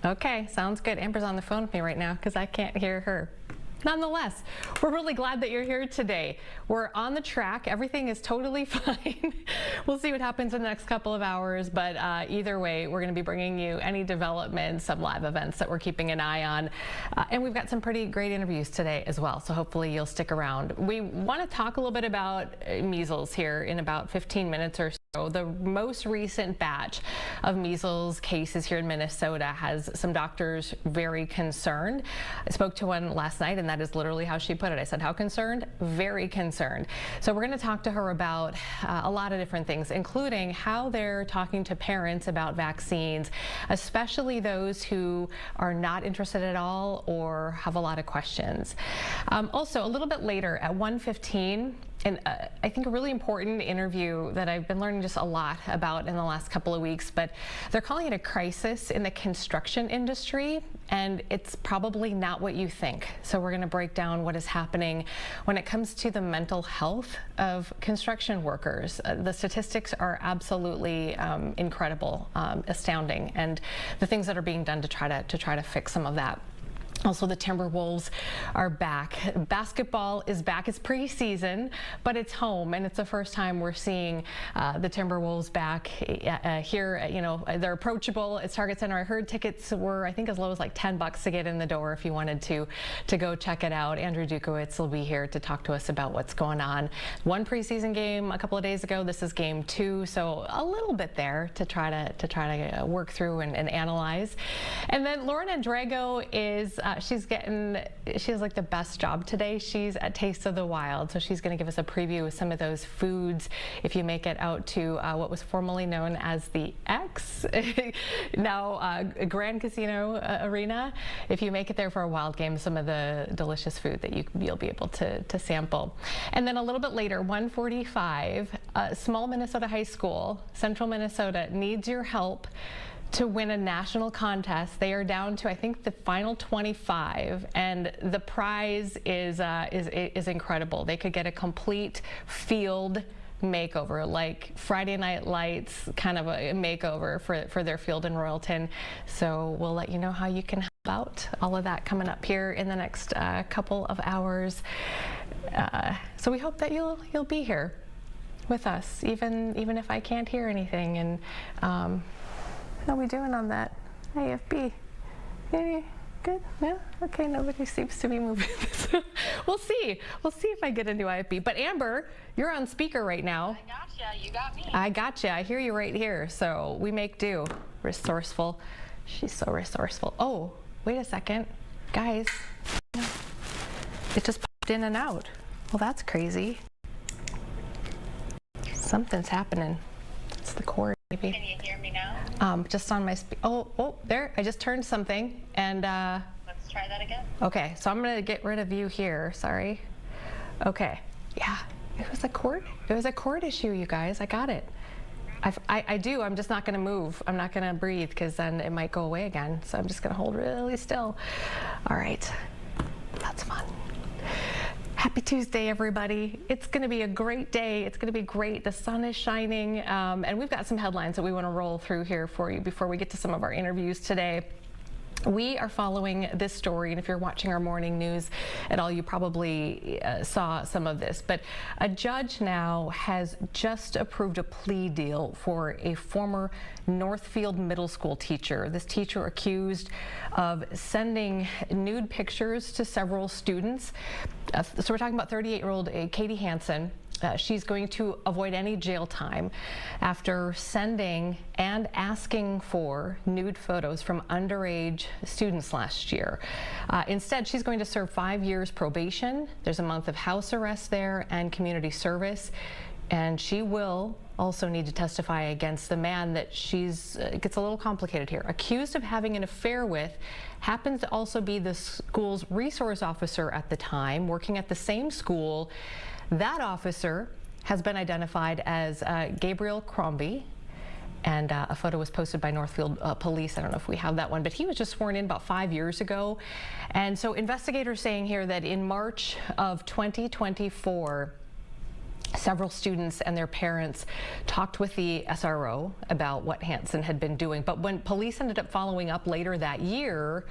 Okay, sounds good. Amber's on the phone with me right now because I can't hear her. Nonetheless, we're really glad that you're here today. We're on the track. Everything is totally fine. We'll see what happens in the next couple of hours, but either way, we're going to be bringing you any developments, some live events that we're keeping an eye on. And we've got some pretty great interviews today as well, so hopefully you'll stick around. We want to talk a little bit about measles here in about 15 minutes or so. The most recent batch of measles cases here in Minnesota has some doctors very concerned. I spoke to one last night, and that is literally how she put it. I said, how concerned? Very concerned. So we're going to talk to her about a lot of different things, including how they're talking to parents about vaccines, especially those who are not interested at all or have a lot of questions. Also, a little bit later at 1:15, and I think a really important interview that I've been learning just a lot about in the last couple of weeks, but they're calling it a crisis in the construction industry, and it's probably not what you think. So we're going to break down what is happening when it comes to the mental health of construction workers. The statistics are absolutely incredible, astounding, and the things that are being done to try to fix some of that. Also, the Timberwolves are back. Basketball is back. It's preseason, but it's home, and it's the first time we're seeing the Timberwolves back here. You know, they're approachable. It's Target Center. I heard tickets were, I think, as low as like $10 to get in the door if you wanted to go check it out. Andrew Dukowitz will be here to talk to us about what's going on. One preseason game a couple of days ago. This is game 2, so a little bit there to try to work through and analyze. And then Lauren Andrago is. She has like the best job today. She's at Taste of the Wild, so she's going to give us a preview of some of those foods if you make it out to what was formerly known as the X, now Grand Casino Arena. If you make it there for a Wild game, some of the delicious food that you'll be able to sample. And then a little bit later, 1:45, small Minnesota high school, Central Minnesota, needs your help to win a national contest. They are down to, I think, the final 25, and the prize is incredible. They could get a complete field makeover, like Friday Night Lights kind of a makeover for their field in Royalton. So we'll let you know how you can help out. All of that coming up here in the next couple of hours. So we hope that you'll be here with us, even if I can't hear anything. And how are we doing on that AFB? Hey, good? Yeah? Okay, nobody seems to be moving. We'll see. We'll see if I get into IFB. But Amber, you're on speaker right now. I gotcha. You got me. I gotcha. I hear you right here. So we make do. Resourceful. She's so resourceful. Oh, wait a second. Guys, it just popped in and out. Well, that's crazy. Something's happening. It's the cord, maybe. Can you hear me now? Just on my oh, there, I just turned something, and let's try that again. Okay, so I'm gonna get rid of you here, sorry. Okay, yeah, it was a cord issue, you guys. I got it. I do, I'm just not gonna move. I'm not gonna breathe, because then it might go away again. So I'm just gonna hold really still. All right, that's fun. Happy Tuesday, everybody. It's going to be a great day. It's going to be great. The sun is shining, and we've got some headlines that we want to roll through here for you before we get to some of our interviews today. We are following this story, and if you're watching our morning news at all, you probably saw some of this. But a judge now has just approved a plea deal for a former Northfield Middle School teacher. This teacher accused of sending nude pictures to several students. So we're talking about 38-year-old Katie Hansen. She's going to avoid any jail time after sending and asking for nude photos from underage students last year. Instead, she's going to serve 5 years probation. There's a month of house arrest there and community service. And she will also need to testify against the man that it gets a little complicated here, accused of having an affair with, happens to also be the school's resource officer at the time, working at the same school. That officer has been identified as Gabriel Crombie, and a photo was posted by Northfield Police. I don't know if we have that one, but he was just sworn in about 5 years ago. And so investigators saying here that in March of 2024, Several students and their parents talked with the SRO about what Hansen had been doing, but when police ended up following up later that year,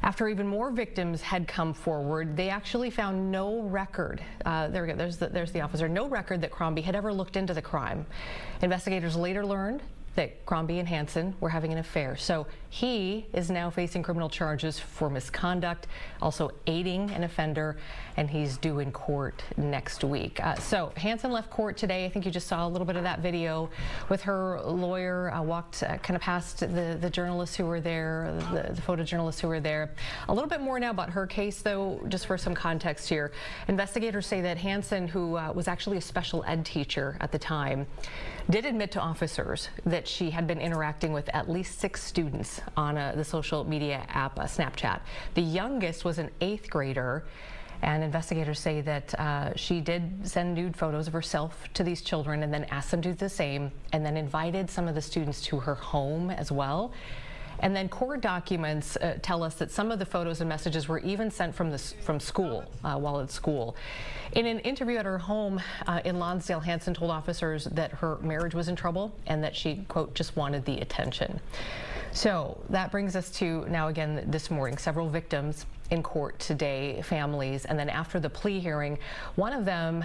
after even more victims had come forward, they actually found no record. There we go. There's the officer. No record that Crombie had ever looked into the crime. Investigators later learned that Crombie and Hansen were having an affair. So he is now facing criminal charges for misconduct, also aiding an offender, and he's due in court next week. So Hansen left court today. I think you just saw a little bit of that video with her lawyer, walked kind of past the journalists who were there, the photojournalists who were there. A little bit more now about her case, though, just for some context here. Investigators say that Hansen, who was actually a special ed teacher at the time, did admit to officers that she had been interacting with at least 6 students on the social media app Snapchat. The youngest was an 8th grader, and investigators say that she did send nude photos of herself to these children and then asked them to do the same, and then invited some of the students to her home as well. And then court documents tell us that some of the photos and messages were even sent from school, while at school. In an interview at her home in Lonsdale, Hansen told officers that her marriage was in trouble and that she, quote, just wanted the attention. So that brings us to now again this morning, several victims in court today, families, and then after the plea hearing, one of them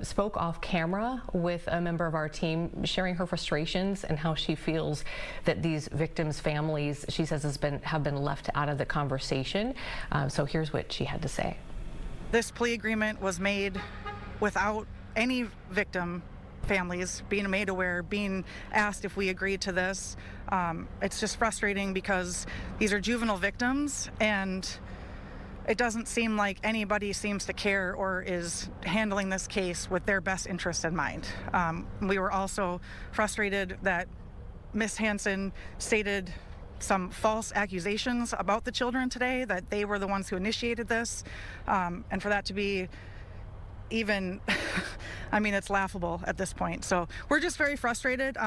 spoke off camera with a member of our team, sharing her frustrations and how she feels that these victims' families, she says, have been left out of the conversation. So here's what she had to say. This plea agreement was made without any victim families being made aware, being asked if we agreed to this. It's just frustrating because these are juvenile victims, and it doesn't seem like anybody seems to care or is handling this case with their best interest in mind. We were also frustrated that Miss Hansen stated some false accusations about the children today, that they were the ones who initiated this, and for that to be even, I mean, it's laughable at this point. So we're just very frustrated.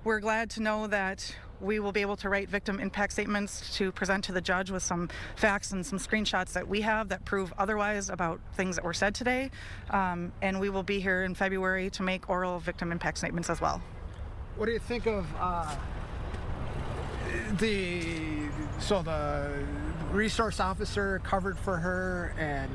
We're glad to know that we will be able to write victim impact statements to present to the judge with some facts and some screenshots that we have that prove otherwise about things that were said today. And we will be here in February to make oral victim impact statements as well. What do you think of the resource officer covered for her? And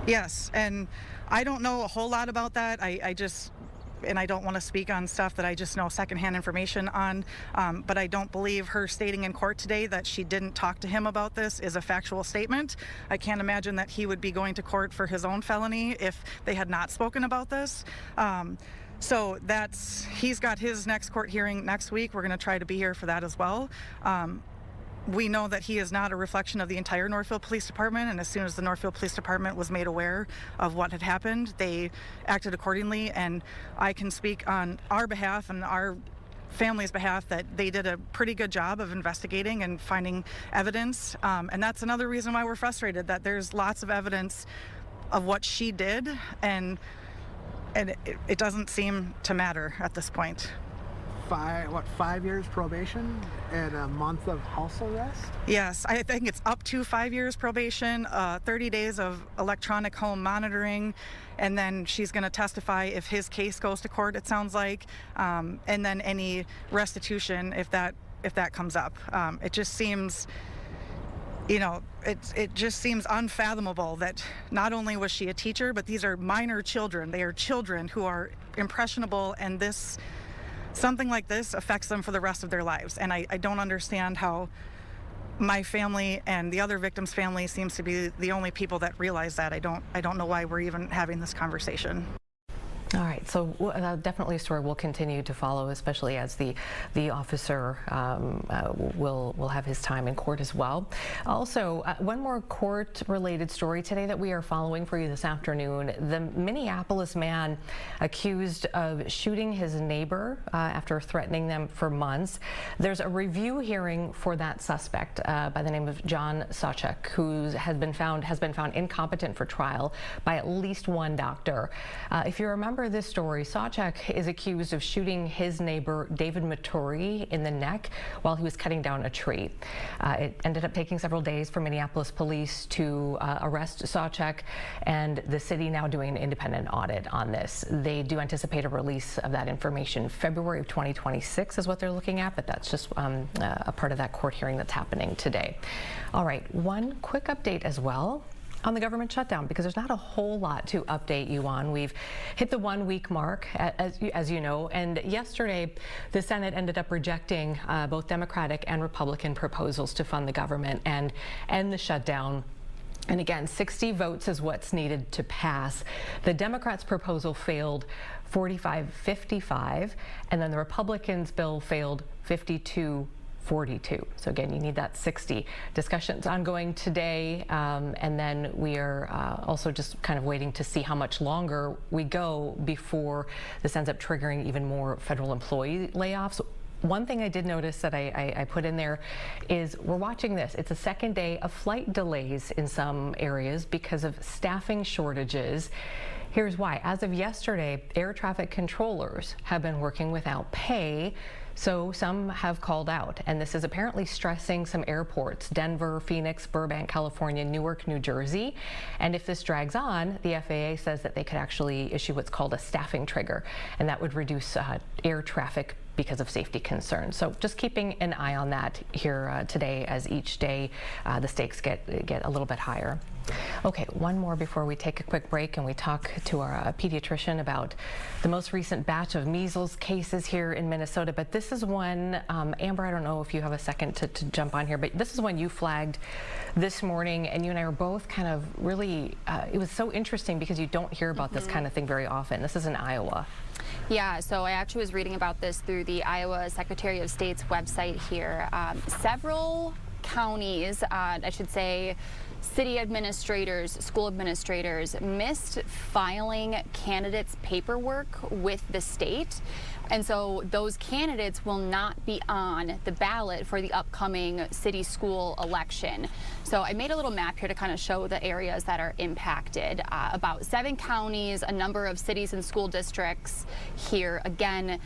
yes, and I don't know a whole lot about that. I don't want to speak on stuff that I just know secondhand information on, but I don't believe her stating in court today that she didn't talk to him about this is a factual statement. I can't imagine that he would be going to court for his own felony if they had not spoken about this. So he's got his next court hearing next week. We're going to try to be here for that as well. We know that he is not a reflection of the entire Northfield Police Department, and as soon as the Northfield Police Department was made aware of what had happened, they acted accordingly, and I can speak on our behalf and our family's behalf that they did a pretty good job of investigating and finding evidence, and that's another reason why we're frustrated, that there's lots of evidence of what she did, and it doesn't seem to matter at this point. 5 years probation and a month of house arrest? Yes, I think it's up to 5 years probation, 30 days of electronic home monitoring, and then she's going to testify if his case goes to court, it sounds like, and then any restitution if that comes up. It just seems, it just seems unfathomable that not only was she a teacher, but these are minor children. They are children who are impressionable, and something like this affects them for the rest of their lives. And I don't understand how my family and the other victim's family seems to be the only people that realize that. I don't know why we're even having this conversation. All right, so definitely a story we'll continue to follow, especially as the officer will have his time in court as well. Also, one more court-related story today that we are following for you this afternoon. The Minneapolis man accused of shooting his neighbor after threatening them for months. There's a review hearing for that suspect by the name of John Sawchuk, who has been found incompetent for trial by at least one doctor. If you remember this story. Sawcheck is accused of shooting his neighbor David Maturi in the neck while he was cutting down a tree. It ended up taking several days for Minneapolis police to arrest Sawcheck, and the city now doing an independent audit on this. They do anticipate a release of that information February of 2026 is what they're looking at, but that's just a part of that court hearing that's happening today. All right, one quick update as well on the government shutdown, because there's not a whole lot to update you on. We've hit the 1 week mark, as you know, and yesterday the Senate ended up rejecting both Democratic and Republican proposals to fund the government and end the shutdown. And again, 60 votes is what's needed to pass. The Democrats' proposal failed 45-55, and then the Republicans' bill failed 52-42. So again, you need that 60. Discussions ongoing today, and then we are also just kind of waiting to see how much longer we go before this ends up triggering even more federal employee layoffs. One thing I did notice that I put in there is we're watching this. It's a second day of flight delays in some areas because of staffing shortages. Here's why. As of yesterday, air traffic controllers have been working without pay, so some have called out. And this is apparently stressing some airports: Denver, Phoenix, Burbank, California, Newark, New Jersey. And if this drags on, the FAA says that they could actually issue what's called a staffing trigger, and that would reduce air traffic because of safety concerns. So just keeping an eye on that here today, as each day the stakes get a little bit higher. Okay, one more before we take a quick break and we talk to our pediatrician about the most recent batch of measles cases here in Minnesota. But this is one, Amber, I don't know if you have a second to jump on here, but this is one you flagged this morning, and you and I were both kind of really, it was so interesting because you don't hear about this kind of thing very often. This is in Iowa. Yeah, so I actually was reading about this through the Iowa Secretary of State's website here. Several counties, I should say, city administrators, school administrators missed filing candidates' paperwork with the state. And so those candidates will not be on the ballot for the upcoming city school election. So I made a little map here to kind of show the areas that are impacted. About 7 counties, a number of cities and school districts here. Again,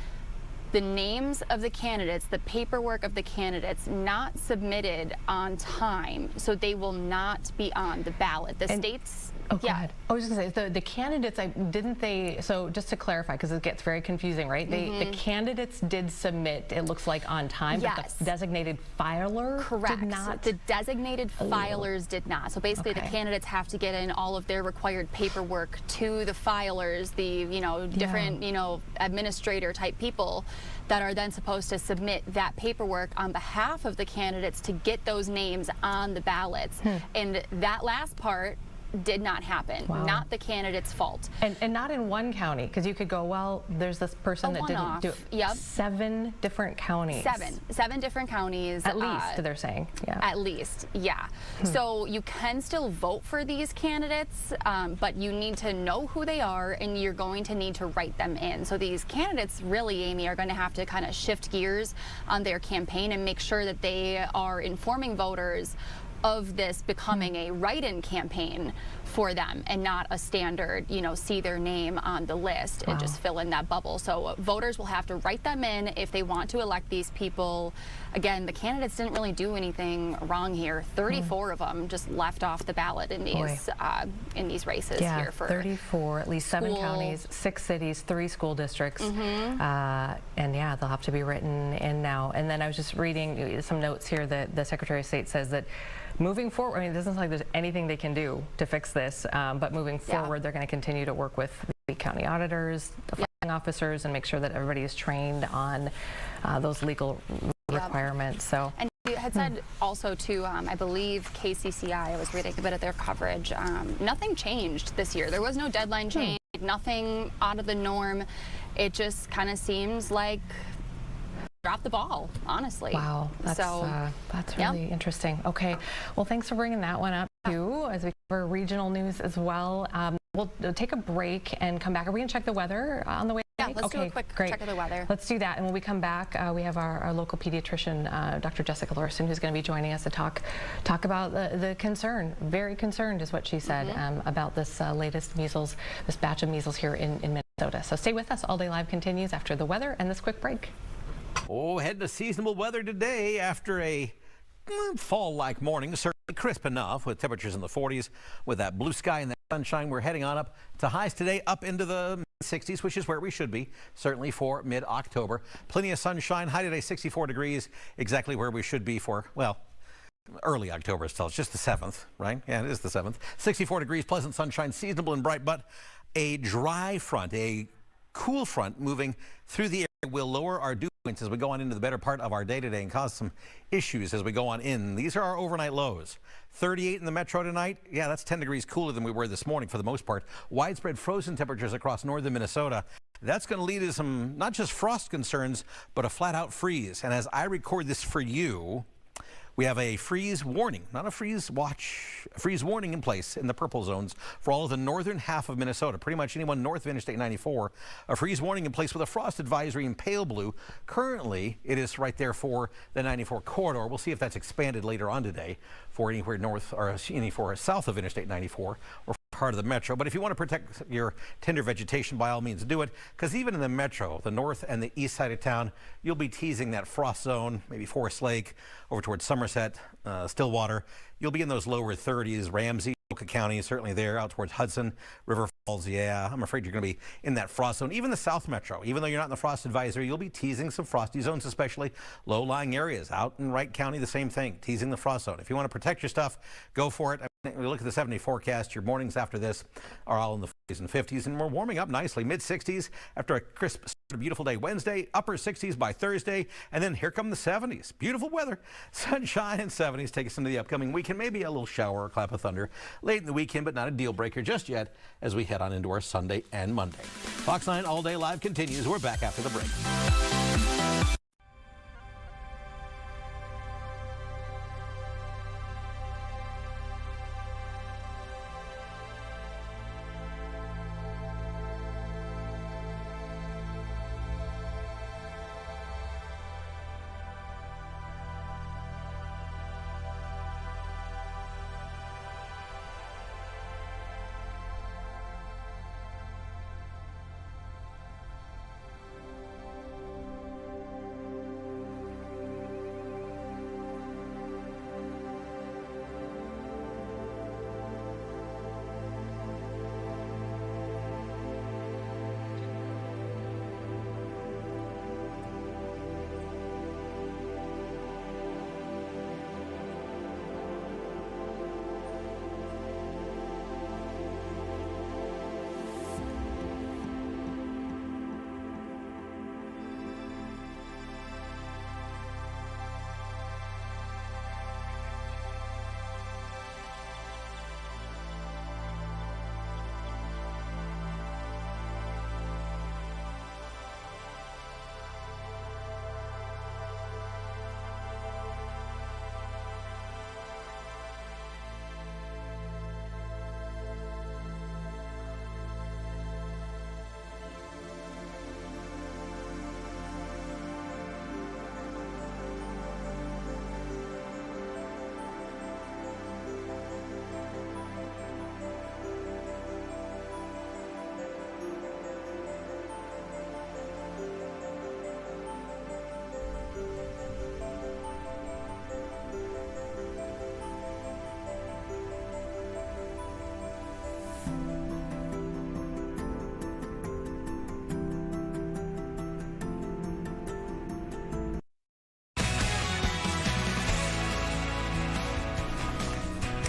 the names of the candidates, the paperwork of the candidates not submitted on time, so they will not be on the ballot. The states. Oh, yeah. I was just going to say, the candidates, didn't they, so just to clarify, because it gets very confusing, right? The candidates did submit, it looks like, on time, but the designated filer did not? The designated filers did not. So basically the candidates have to get in all of their required paperwork to the filers, the, different, administrator type people that are then supposed to submit that paperwork on behalf of the candidates to get those names on the ballots. And that last part did not happen. Wow. Not the candidate's fault. And not in one county, because you could go, well, there's this person that didn't do it. Yep. 7 different counties. 7 different counties. At least, they're saying. Yeah. At least, yeah. So you can still vote for these candidates, but you need to know who they are, and you're going to need to write them in. So these candidates really, Amy, are going to have to kind of shift gears on their campaign and make sure that they are informing voters of this becoming a write-in campaign for them and not a standard, see their name on the list and just fill in that bubble. So voters will have to write them in if they want to elect these people. Again, the candidates didn't really do anything wrong here. 34 of them just left off the ballot in these races here for 34, at least 7 counties, 6 cities, 3 school districts, and yeah, they'll have to be written in now. And then I was just reading some notes here that the Secretary of State says that moving forward, it doesn't look like there's anything they can do to fix this, but moving forward, they're going to continue to work with the county auditors, the filing officers, and make sure that everybody is trained on those legal requirements. So. And you had said also too, I believe KCCI, I was reading a bit of their coverage, nothing changed this year. There was no deadline change, nothing out of the norm. It just kind of seems like drop the ball, honestly. Wow, that's really interesting. Okay, well, thanks for bringing that one up too, as we cover regional news as well. We'll take a break and come back. Are we going to check the weather on the way? Yeah, let's do a quick check of the weather. Let's do that. And when we come back, we have our local pediatrician, Dr. Jessica Larson, who's going to be joining us to talk about the concern. Very concerned is what she said about this latest measles, this batch of measles here in Minnesota. So stay with us. All Day Live continues after the weather and this quick break. Oh, heading to seasonable weather today after a fall-like morning. Certainly crisp enough with temperatures in the 40s. With that blue sky and that sunshine, we're heading on up to highs today up into the 60s, which is where we should be, certainly for mid-October. Plenty of sunshine. High today, 64 degrees, exactly where we should be for, well, early October still. It's just the 7th, right? Yeah, it is the 7th. 64 degrees, pleasant sunshine, seasonable and bright, but a dry front, a cool front moving through the area will lower our dew points as we go on into the better part of our day today and cause some issues as we go on in. These are our overnight lows. 38 in the metro tonight. Yeah, that's 10 degrees cooler than we were this morning for the most part. Widespread frozen temperatures across northern Minnesota. That's going to lead to some not just frost concerns, but a flat-out freeze. And as I record this for you, we have a freeze warning, not a freeze watch, a freeze warning in place in the purple zones for all of the northern half of Minnesota. Pretty much anyone north of Interstate 94. A freeze warning in place with a frost advisory in pale blue. Currently, it is right there for the 94 corridor. We'll see if that's expanded later on today for anywhere north or anywhere south of Interstate 94 or part of the metro. But if you want to protect your tender vegetation, by all means do it, because even in the metro, the north and the east side of town, you'll be teasing that frost zone, maybe Forest Lake over towards Somerset, Stillwater. You'll be in those lower 30s, Ramsey, Oka County, certainly there, out towards Hudson, River Falls. Yeah, I'm afraid you're going to be in that frost zone. Even the South Metro, even though you're not in the frost advisory, you'll be teasing some frosty zones, especially low-lying areas. Out in Wright County, the same thing, teasing the frost zone. If you want to protect your stuff, go for it. We look at the 7-day forecast. Your mornings after this are all in the 40s and 50s, and we're warming up nicely. Mid-60s after a crisp, beautiful day Wednesday, upper 60s by Thursday, and then here come the 70s. Beautiful weather, sunshine and 70s take us into the upcoming weekend. Maybe a little shower or clap of thunder late in the weekend, but not a deal breaker just yet as we head on into our Sunday and Monday. Fox 9 All Day Live continues. We're back after the break.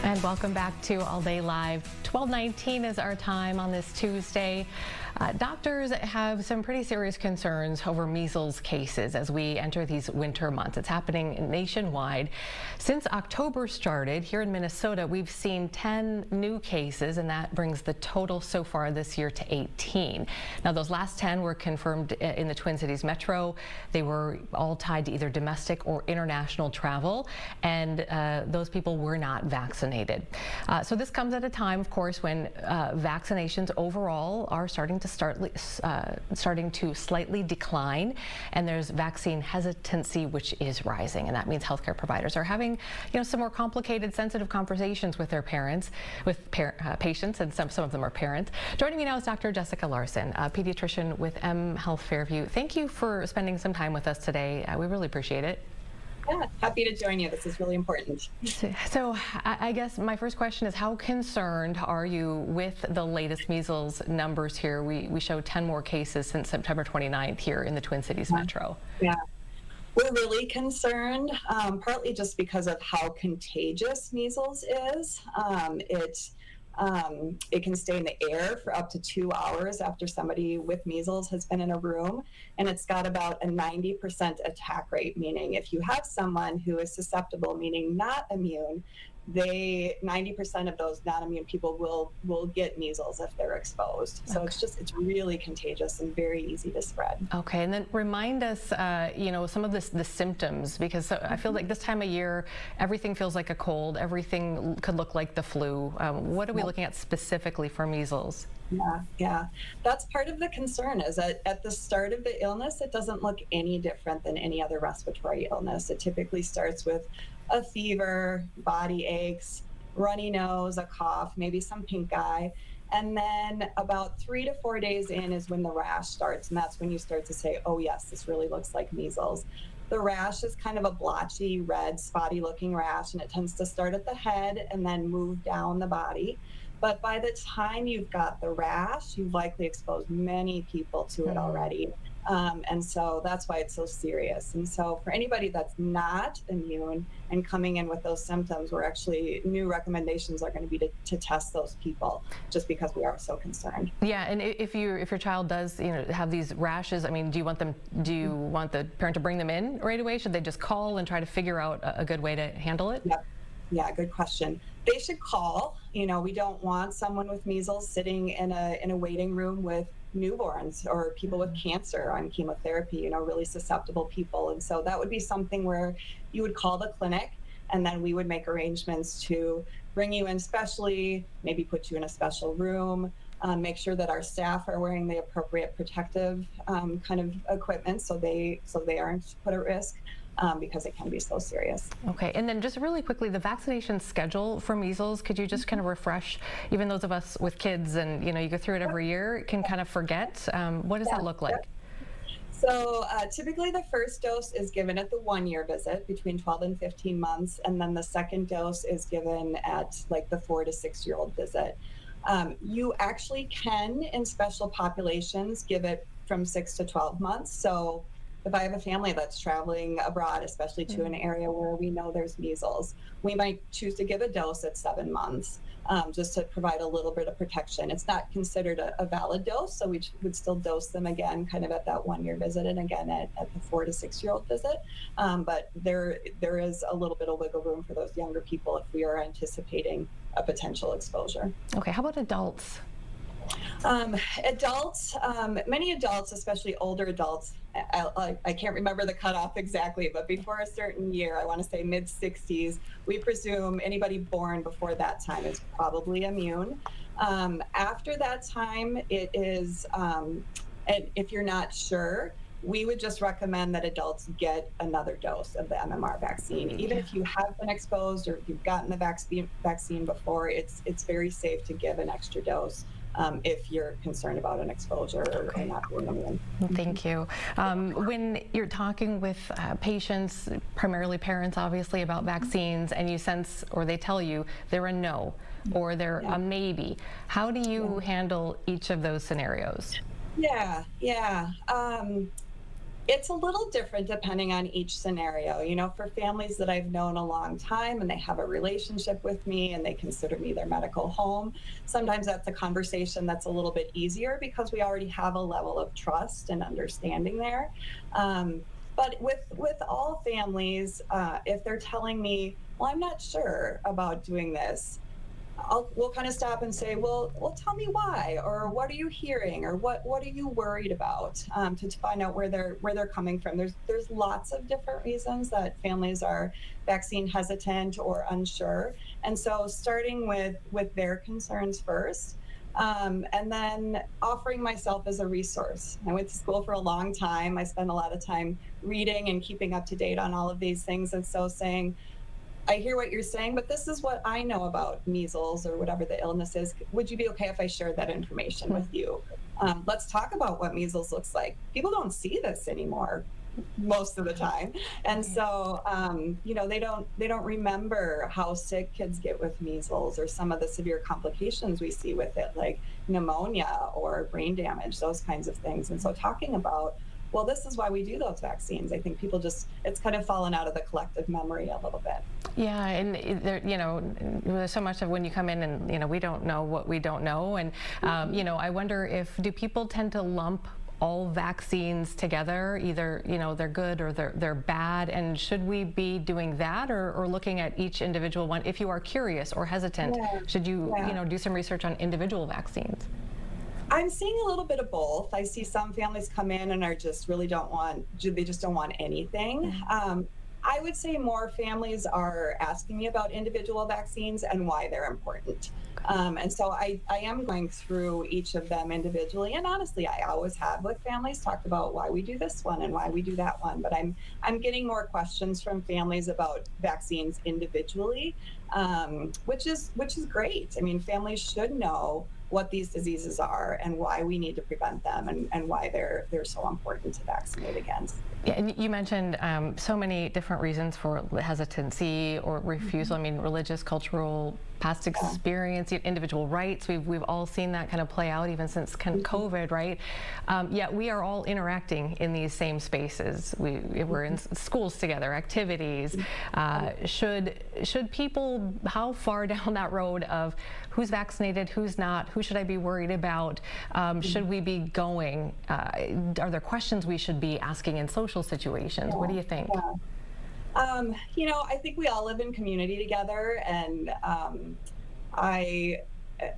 And welcome back to All Day Live. 12:19 is our time on this Tuesday. Doctors have some pretty serious concerns over measles cases as we enter these winter months. It's happening nationwide. Since October started, here in Minnesota, we've seen 10 new cases, and that brings the total so far this year to 18. Now, those last 10 were confirmed in the Twin Cities metro. They were all tied to either domestic or international travel, and those people were not vaccinated. So this comes at a time, of course, when vaccinations overall are starting count is starting to slightly decline, and there's vaccine hesitancy, which is rising, and that means healthcare providers are having, some more complicated, sensitive conversations with their parents, with patients, and some of them are parents. Joining me now is Dr. Jessica Larson, a pediatrician with M Health Fairview. Thank you for spending some time with us today. We really appreciate it. Yeah, happy to join you. This is really important. So I guess my first question is, how concerned are you with the latest measles numbers here? We showed 10 more cases since September 29th here in the Twin Cities metro. Yeah, we're really concerned, partly just because of how contagious measles is. It can stay in the air for up to 2 hours after somebody with measles has been in a room, and it's got about a 90% attack rate, meaning if you have someone who is susceptible, meaning not immune, 90% of those non-immune people will get measles if they're exposed. So Okay. it's really contagious and very easy to spread. Okay, and then remind us, some of the symptoms, because I feel like this time of year, everything feels like a cold, everything could look like the flu. What are we looking at specifically for measles? Yeah. That's part of the concern, is that at the start of the illness, it doesn't look any different than any other respiratory illness. It typically starts with a fever, body aches, runny nose, a cough, maybe some pink eye. And then about 3 to 4 days in is when the rash starts. And that's when you start to say, oh yes, this really looks like measles. The rash is kind of a blotchy, red, spotty looking rash, and it tends to start at the head and then move down the body. But by the time you've got the rash, you've likely exposed many people to it already. And so that's why it's so serious. And so for anybody that's not immune and coming in with those symptoms, new recommendations are going to be to test those people, just because we are so concerned. Yeah, and if your child does have these rashes, I mean, do you want the parent to bring them in right away? Should they just call and try to figure out a good way to handle it? Yep. Yeah, good question. They should call. We don't want someone with measles sitting in a waiting room with newborns or people with cancer on chemotherapy, really susceptible people. And so that would be something where you would call the clinic, and then we would make arrangements to bring you in specially, maybe put you in a special room, make sure that our staff are wearing the appropriate protective kind of equipment so they aren't put at risk. Because it can be so serious. Okay, and then just really quickly, the vaccination schedule for measles, could you just kind of refresh, even those of us with kids and you go through it every year, can kind of forget, what does that look like? So typically the first dose is given at the 1-year visit between 12 and 15 months, and then the second dose is given at like the 4 to 6-year-old visit. You actually can, in special populations, give it from 6 to 12 months. So if I have a family that's traveling abroad, especially to an area where we know there's measles, we might choose to give a dose at 7 months, just to provide a little bit of protection. It's not considered a valid dose, so we would still dose them again kind of at that 1-year visit and again at the 4 to 6-year-old visit. But there is a little bit of wiggle room for those younger people if we are anticipating a potential exposure. Okay, how about adults? Adults, many adults, especially older adults, I can't remember the cutoff exactly, but before a certain year, I want to say mid-60s, we presume anybody born before that time is probably immune. After that time, it is, and if you're not sure, we would just recommend that adults get another dose of the MMR vaccine. Even if you have been exposed or if you've gotten the vaccine before, it's very safe to give an extra dose. If you're concerned about an exposure or not being immune. Thank you. When you're talking with patients, primarily parents obviously, about vaccines, and you sense or they tell you they're a no or they're a maybe, how do you handle each of those scenarios? It's a little different depending on each scenario. For families that I've known a long time and they have a relationship with me and they consider me their medical home, sometimes that's a conversation that's a little bit easier because we already have a level of trust and understanding there. But with all families, if they're telling me, well, I'm not sure about doing this, we'll kind of stop and say, well, tell me why, or what are you hearing, or what are you worried about, to find out where they're coming from. There's lots of different reasons that families are vaccine hesitant or unsure, and so starting with their concerns first, And then offering myself as a resource. I went to school for a long time. I spent a lot of time reading and keeping up to date on all of these things. And so saying, I hear what you're saying, but this is what I know about measles or whatever the illness is. Would you be okay if I shared that information with you? Let's talk about what measles looks like. People don't see this anymore most of the time, and so they don't remember how sick kids get with measles or some of the severe complications we see with it, like pneumonia or brain damage, those kinds of things. And so talking about, well, this is why we do those vaccines. I think people it's kind of fallen out of the collective memory a little bit. Yeah, and there, there's so much of when you come in and, we don't know what we don't know. And, I wonder do people tend to lump all vaccines together, either, they're good or they're bad, and should we be doing that or looking at each individual one? If you are curious or hesitant, should you, do some research on individual vaccines? I'm seeing a little bit of both. I see some families come in and they just don't want anything. I would say more families are asking me about individual vaccines and why they're important. And so I am going through each of them individually. And honestly, I always have with families talked about why we do this one and why we do that one. But I'm getting more questions from families about vaccines individually, which is great. I mean, families should know what these diseases are and why we need to prevent them and why they're so important to vaccinate against. Yeah, and you mentioned so many different reasons for hesitancy or refusal. I mean, religious, cultural, past experience, individual rights. We've all seen that kind of play out even since COVID, right? Yet we are all interacting in these same spaces. We're in schools together, activities. Should people, how far down that road of who's vaccinated, who's not, who should I be worried about? Should we be going? Are there questions we should be asking in social situations? What do you think? I think we all live in community together, and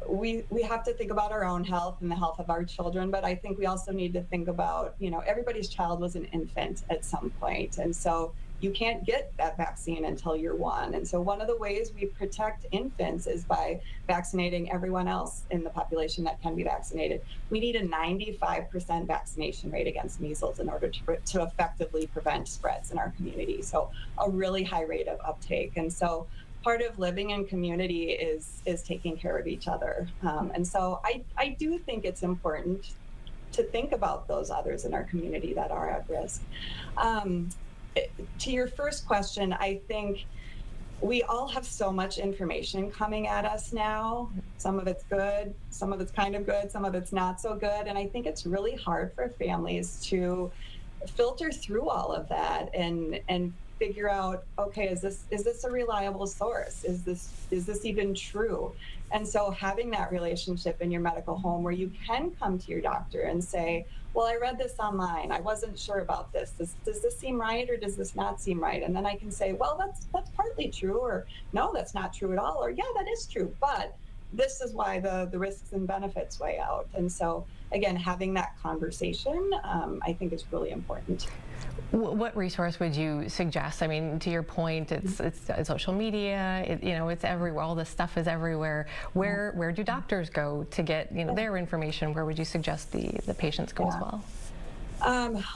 we have to think about our own health and the health of our children, but I think we also need to think about, everybody's child was an infant at some point, and so you can't get that vaccine until you're 1. And so one of the ways we protect infants is by vaccinating everyone else in the population that can be vaccinated. We need a 95% vaccination rate against measles in order to effectively prevent spreads in our community. So a really high rate of uptake. And so part of living in community is taking care of each other. And so I do think it's important to think about those others in our community that are at risk. To your first question, I think we all have so much information coming at us now. Some of it's good, some of it's kind of good, some of it's not so good. And I think it's really hard for families to filter through all of that and figure out, okay, is this a reliable source? Is this even true? And so having that relationship in your medical home where you can come to your doctor and say, well, I read this online. I wasn't sure about this. Does this seem right or does this not seem right? And then I can say, well, that's partly true, or no, that's not true at all, or yeah, that is true, but this is why the risks and benefits weigh out. And so again, having that conversation, I think is really important. What resource would you suggest? I mean, to your point, it's social media. It's everywhere. All this stuff is everywhere. Where do doctors go to get their information? Where would you suggest the patients go as well?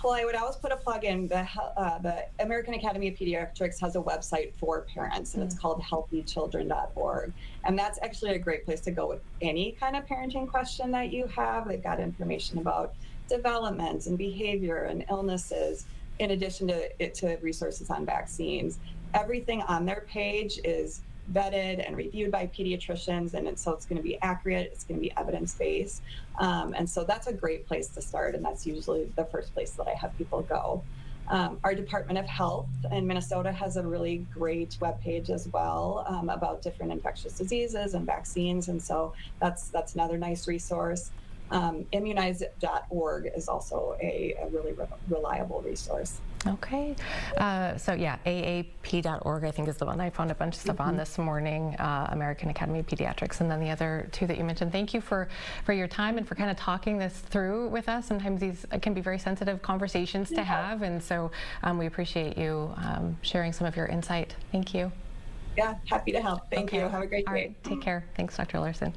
Well, I would always put a plug in. The American Academy of Pediatrics has a website for parents, and it's called healthychildren.org. And that's actually a great place to go with any kind of parenting question that you have. They've got information about development and behavior and illnesses, in addition to resources on vaccines. Everything on their page is vetted and reviewed by pediatricians, and so it's going to be accurate, it's going to be evidence-based. And so that's a great place to start, and that's usually the first place that I have people go. Our Department of Health in Minnesota has a really great webpage as well about different infectious diseases and vaccines, and so that's another nice resource. Immunize.org is also a really reliable resource. Okay. So yeah, AAP.org I think is the one. I found a bunch of stuff on this morning, American Academy of Pediatrics, and then the other two that you mentioned. Thank you for your time and for kind of talking this through with us. Sometimes these can be very sensitive conversations to have, and so we appreciate you sharing some of your insight. Thank you. Yeah, happy to help. Thank you. Have a great day. All right, take care. Thanks, Dr. Larson.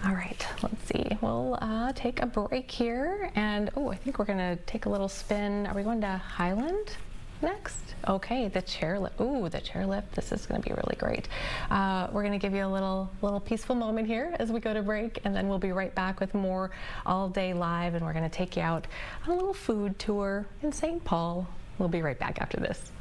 All right, let's see. We'll take a break here, and I think we're gonna take a little spin. Are we going to Highland next? Okay, the chairlift. Ooh, the chairlift. This is gonna be really great. We're gonna give you a little peaceful moment here as we go to break, and then we'll be right back with more All Day Live, and we're gonna take you out on a little food tour in St. Paul. We'll be right back after this.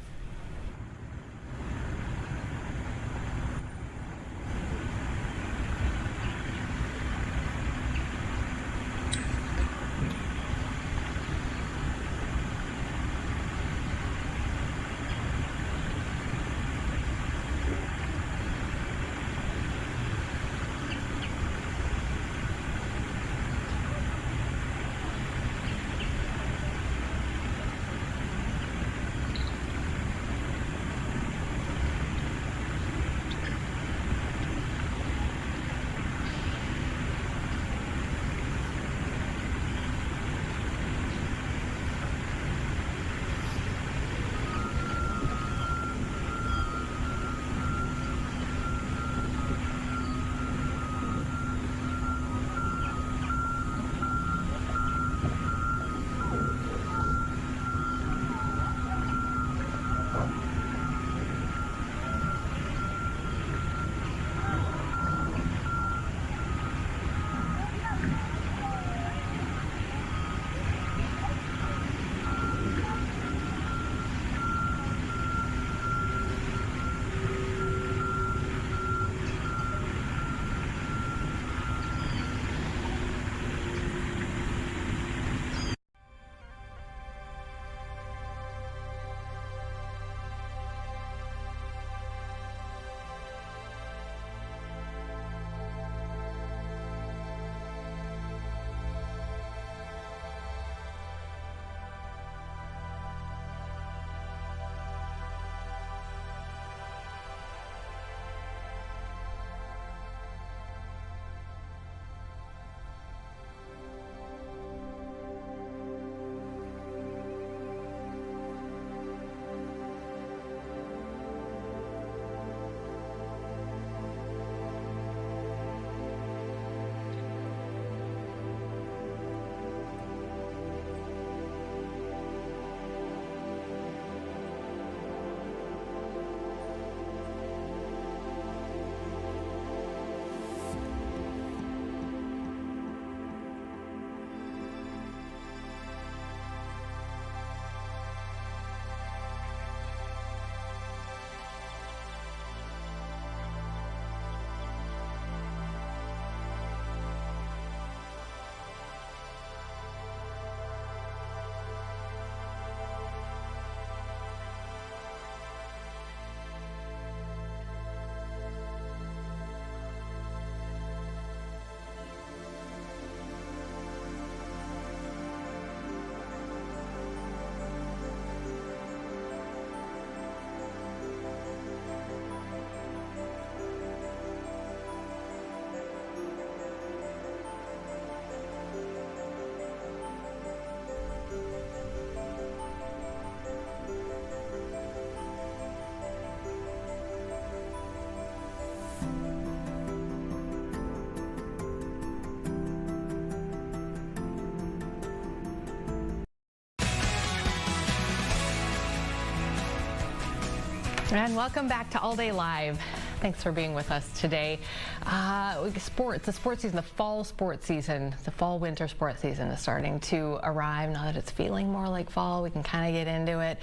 And welcome back to All Day Live. Thanks for being with us today. The sports season, the fall sports season, the fall-winter sports season is starting to arrive. Now that it's feeling more like fall, we can kind of get into it.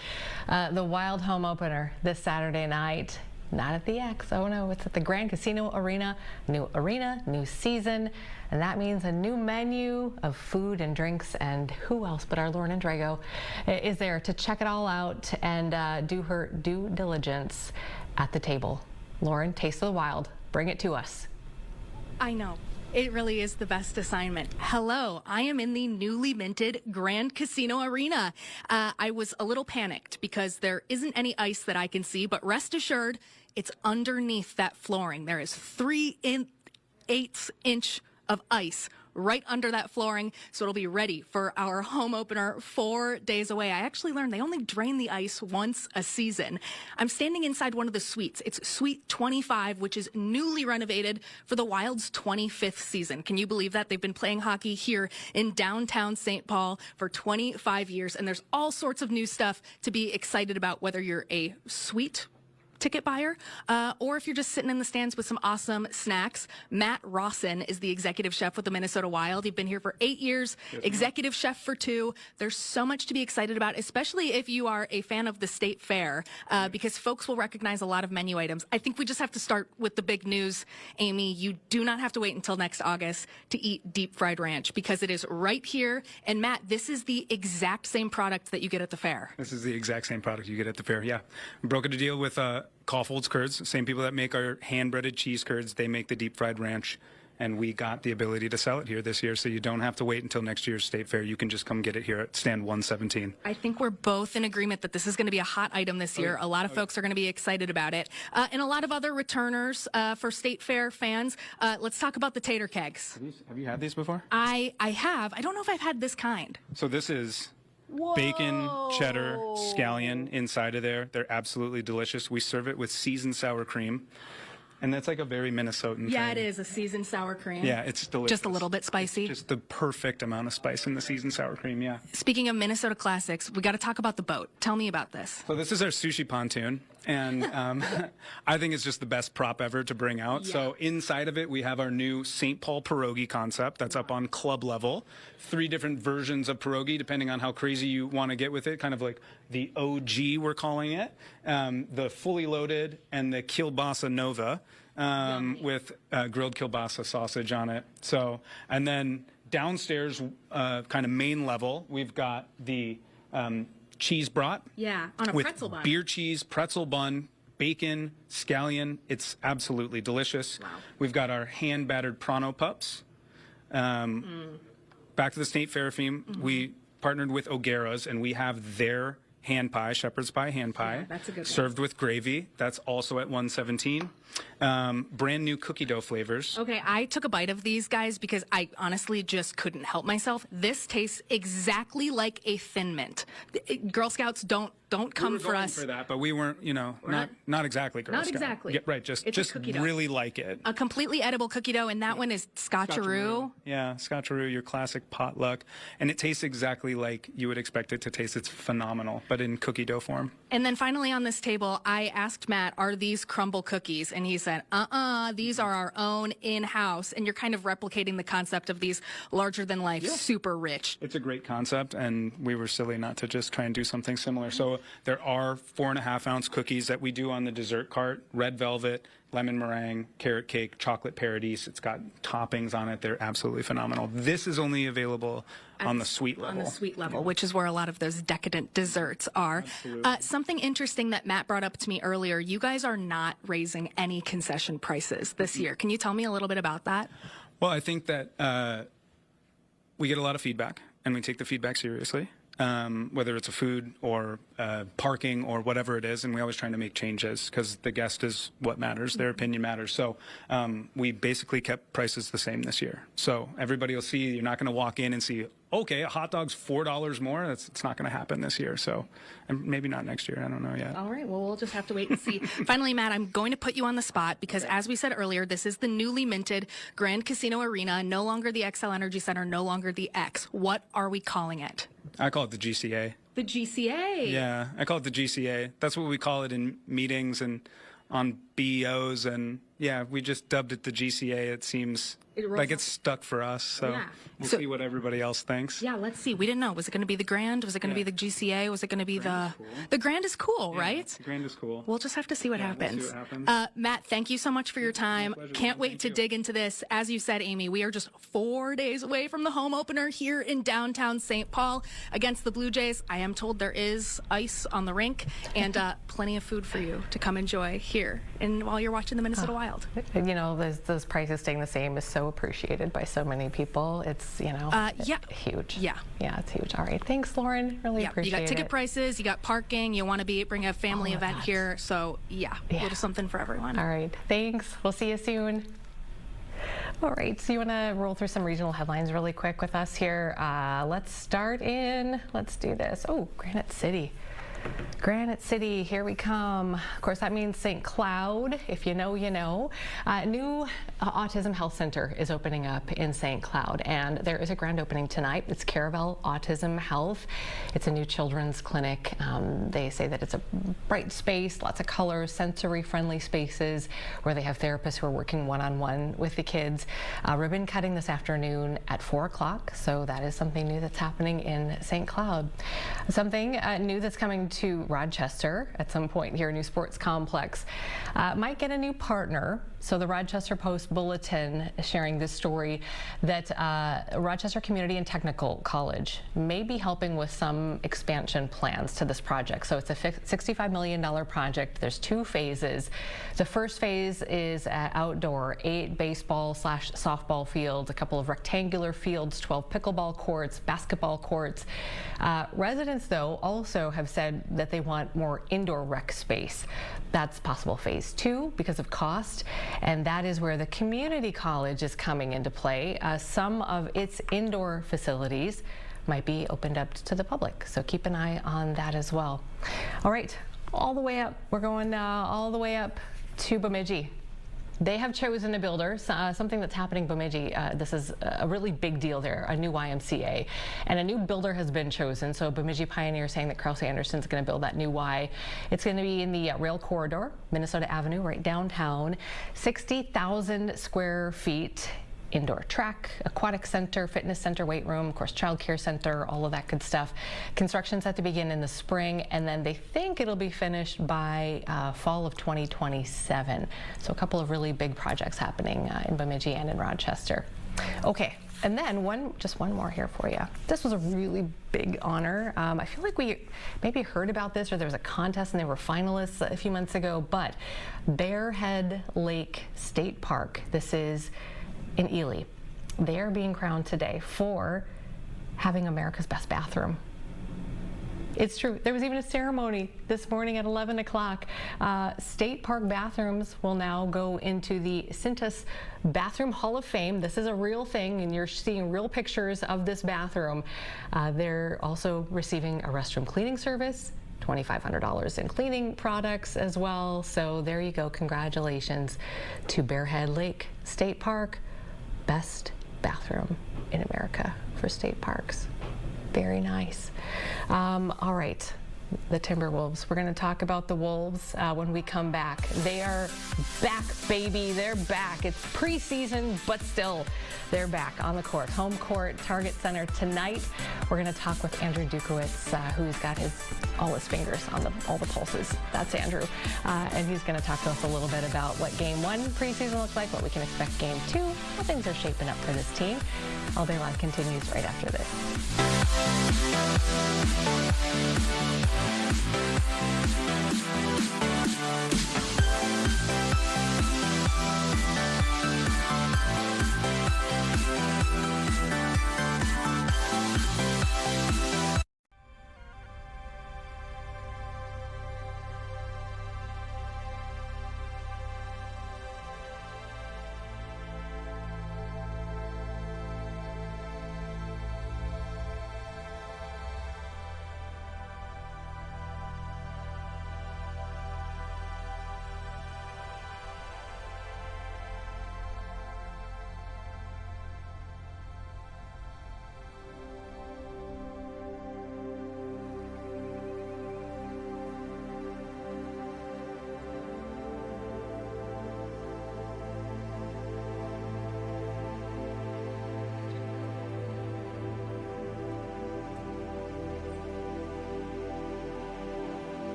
The Wild home opener this Saturday night. Not at the X, oh no, it's at the Grand Casino Arena, new season, and that means a new menu of food and drinks, and who else but our Lauren Drago is there to check it all out and do her due diligence at the table. Lauren, Taste of the Wild, bring it to us. I know. It really is the best assignment. Hello, I am in the newly minted Grand Casino Arena. I was a little panicked because there isn't any ice that I can see, but rest assured, it's underneath that flooring. There is 3/8 inch of ice right under that flooring, so it'll be ready for our home opener 4 days away. I actually learned they only drain the ice once a season. I'm standing inside one of the suites. It's Suite 25, which is newly renovated for the Wild's 25th season. Can you believe that? They've been playing hockey here in downtown St. Paul for 25 years, and there's all sorts of new stuff to be excited about, whether you're a suite ticket buyer, or if you're just sitting in the stands with some awesome snacks. Matt Rawson is the executive chef with the Minnesota Wild. You've been here for 8 years, executive chef for 2. There's so much to be excited about, especially if you are a fan of the State Fair, because folks will recognize a lot of menu items. I think we just have to start with the big news, Amy. You do not have to wait until next August to eat deep fried ranch, because it is right here. And Matt, this is the exact same product that you get at the fair. This is the exact same product you get at the fair, yeah. We brokered a deal with Kaufhold's curds, same people that make our hand-breaded cheese curds. They make the deep-fried ranch, and we got the ability to sell it here this year, so you don't have to wait until next year's State Fair. You can just come get it here at stand 117. I think we're both in agreement that this is going to be a hot item this year. A lot of folks are going to be excited about it. And a lot of other returners for State Fair fans. Let's talk about the tater kegs. Have you had these before? I have. I don't know if I've had this kind. So this is Whoa. bacon, cheddar, scallion inside of there. They're absolutely delicious. We serve it with seasoned sour cream. And that's like a very Minnesotan thing. Yeah, it is a seasoned sour cream. Yeah, it's delicious. Just a little bit spicy. It's just the perfect amount of spice in the seasoned sour cream, yeah. Speaking of Minnesota classics, we got to talk about the boat. Tell me about this. So this is our sushi pontoon, and I think it's just the best prop ever to bring out. Yeah. So inside of it, we have our new St. Paul pierogi concept that's up on club level. 3 different versions of pierogi, depending on how crazy you want to get with it, kind of like the OG, we're calling it, the fully loaded, and the kielbasa nova. With grilled kielbasa sausage on it. So, and then downstairs, kind of main level, we've got the cheese brat. Yeah, on a with pretzel bun. Beer cheese, pretzel bun, bacon, scallion. It's absolutely delicious. Wow. We've got our hand-battered Prano pups. Back to the State Fair theme, we partnered with O'Gara's, and we have their hand pie, shepherd's pie, hand pie, Yeah, that's a good one. served with gravy. That's also at 117. Brand new cookie dough flavors. Okay, I took a bite of these guys because I honestly just couldn't help myself. This tastes exactly like a Thin Mint. Girl Scouts don't come we were for going us. for that, but we weren't, not exactly Girl Not Scout. exactly. Yeah, right, It's just a cookie dough. really like it. A completely edible cookie dough, and that one is scotcheroo. Yeah, scotcheroo, your classic potluck. And it tastes exactly like you would expect it to taste. It's phenomenal, but in cookie dough form. And then finally on this table, I asked Matt, are these crumble cookies? And he said, these are our own in-house. And you're kind of replicating the concept of these larger-than-life, super rich. It's a great concept, and we were silly not to just try and do something similar. So there are 4.5-ounce cookies that we do on the dessert cart, red velvet, lemon meringue, carrot cake, chocolate paradise. It's got toppings on it. They're absolutely phenomenal. This is only available on the sweet level. On the sweet level, which is where a lot of those decadent desserts are. Something interesting that Matt brought up to me earlier, you guys are not raising any concession prices this year. Can you tell me a little bit about that? Well, I think that we get a lot of feedback, and we take the feedback seriously. Whether it's a food or parking or whatever it is, and we always trying to make changes because the guest is what matters, their opinion matters. So we basically kept prices the same this year. So everybody will see, you're not going to walk in and see, okay, a hot dog's $4 more. It's not going to happen this year. So, and maybe not next year. I don't know yet. All right. Well, we'll just have to wait and see. Finally, Matt, I'm going to put you on the spot because, as we said earlier, this is the newly minted Grand Casino Arena. No longer the XL Energy Center. No longer the X. What are we calling it? I call it the GCA. The GCA. Yeah, I call it the GCA. That's what we call it in meetings and on BEOs. And yeah, we just dubbed it the GCA. It seems like it's stuck for us. So Yeah. we'll So- see what everybody else thinks. Yeah, let's see. We didn't know. Was it going to be the Grand? Was it going to be the GCA? Was it going to be the Grand is cool, right? The Grand is cool. We'll just have to see what We'll happens. see what happens. Matt, thank you so much for your time. pleasure, Can't man. wait Thank to you. dig into this. As you said, Amy, we are just 4 days away from the home opener here in downtown St. Paul against the Blue Jays. I am told there is ice on the rink and plenty of food for you to come enjoy here and while you're watching the Minnesota Wild. You know, those prices staying the same is so appreciated by so many people. It's, huge. Yeah. Yeah, it's huge. All right. Thanks, Lauren. Really Yeah, appreciate it. you got ticket prices, you got parking, you want to bring a family All of event that. here. So, a Yeah. little something for everyone. All right. Thanks. We'll see you soon. All right, so you want to roll through some regional headlines really quick with us here. Let's do this. Oh, Granite City. Granite City, here we come. Of course, that means St. Cloud. If you know, you know. New Autism Health Center is opening up in St. Cloud, and there is a grand opening tonight. It's Caravel Autism Health. It's a new children's clinic. They say that it's a bright space, lots of colors, sensory-friendly spaces where they have therapists who are working one-on-one with the kids. Ribbon cutting this afternoon at 4 o'clock, so that is something new that's happening in St. Cloud. Something new that's coming to Rochester at some point here, a new sports complex. Might get a new partner. So the Rochester Post-Bulletin is sharing this story that Rochester Community and Technical College may be helping with some expansion plans to this project. So it's a $65 million project. There's 2 phases. The first phase is outdoor, 8 baseball/softball fields, a couple of rectangular fields, 12 pickleball courts, basketball courts. Residents, though, also have said that they want more indoor rec space. That's possible phase 2 because of cost. And that is where the community college is coming into play. Some of its indoor facilities might be opened up to the public, so keep an eye on that as well. All right, all the way up. We're going all the way up to Bemidji. They have chosen a builder, something that's happening in Bemidji. This is a really big deal there, a new YMCA. And a new builder has been chosen. So Bemidji Pioneer saying that Krause Anderson's going to build that new Y. It's going to be in the rail corridor, Minnesota Avenue, right downtown. 60,000 square feet. Indoor track, aquatic center, fitness center, weight room, of course, child care center, all of that good stuff. Construction's set to begin in the spring, and then they think it'll be finished by fall of 2027. So a couple of really big projects happening in Bemidji and in Rochester. Okay, and then just one more here for you. This was a really big honor. I feel like we maybe heard about this, or there was a contest and they were finalists a few months ago, but Bearhead Lake State Park, this is in Ely. They are being crowned today for having America's best bathroom. It's true. There was even a ceremony this morning at 11 o'clock. State Park bathrooms will now go into the Cintas Bathroom Hall of Fame. This is a real thing, and you're seeing real pictures of this bathroom. They're also receiving a restroom cleaning service, $2,500 in cleaning products as well. So there you go. Congratulations to Bearhead Lake State Park. Best bathroom in America for state parks. Very nice. All right, the Timberwolves. We're going to talk about the Wolves when we come back. They are back, baby. They're back. It's preseason, but still, they're back on the court. Home court, Target Center tonight. We're going to talk with Andrew Dukowitz, who's got all his fingers on all the pulses. That's Andrew. And he's going to talk to us a little bit about what Game 1 preseason looks like, what we can expect Game 2, how things are shaping up for this team. All Day Long continues right after this.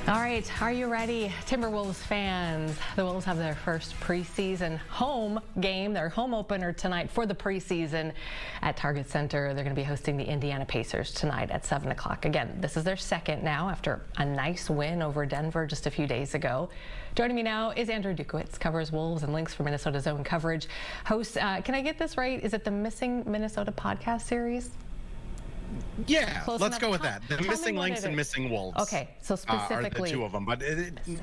All right, are you ready, Timberwolves fans? The Wolves have their first preseason home game, their home opener tonight for the preseason at Target Center. They're going to be hosting the Indiana Pacers tonight at 7 o'clock. Again, this is their second now after a nice win over Denver just a few days ago. Joining me now is Andrew Dukowitz, covers Wolves and links for Minnesota Zone coverage. Host, can I get this right? Is it the Missing Minnesota podcast series? Yeah, Close let's enough. go with that. The Tell Missing me what Links it and is. Missing Wolves Okay, so are specifically the two of them, but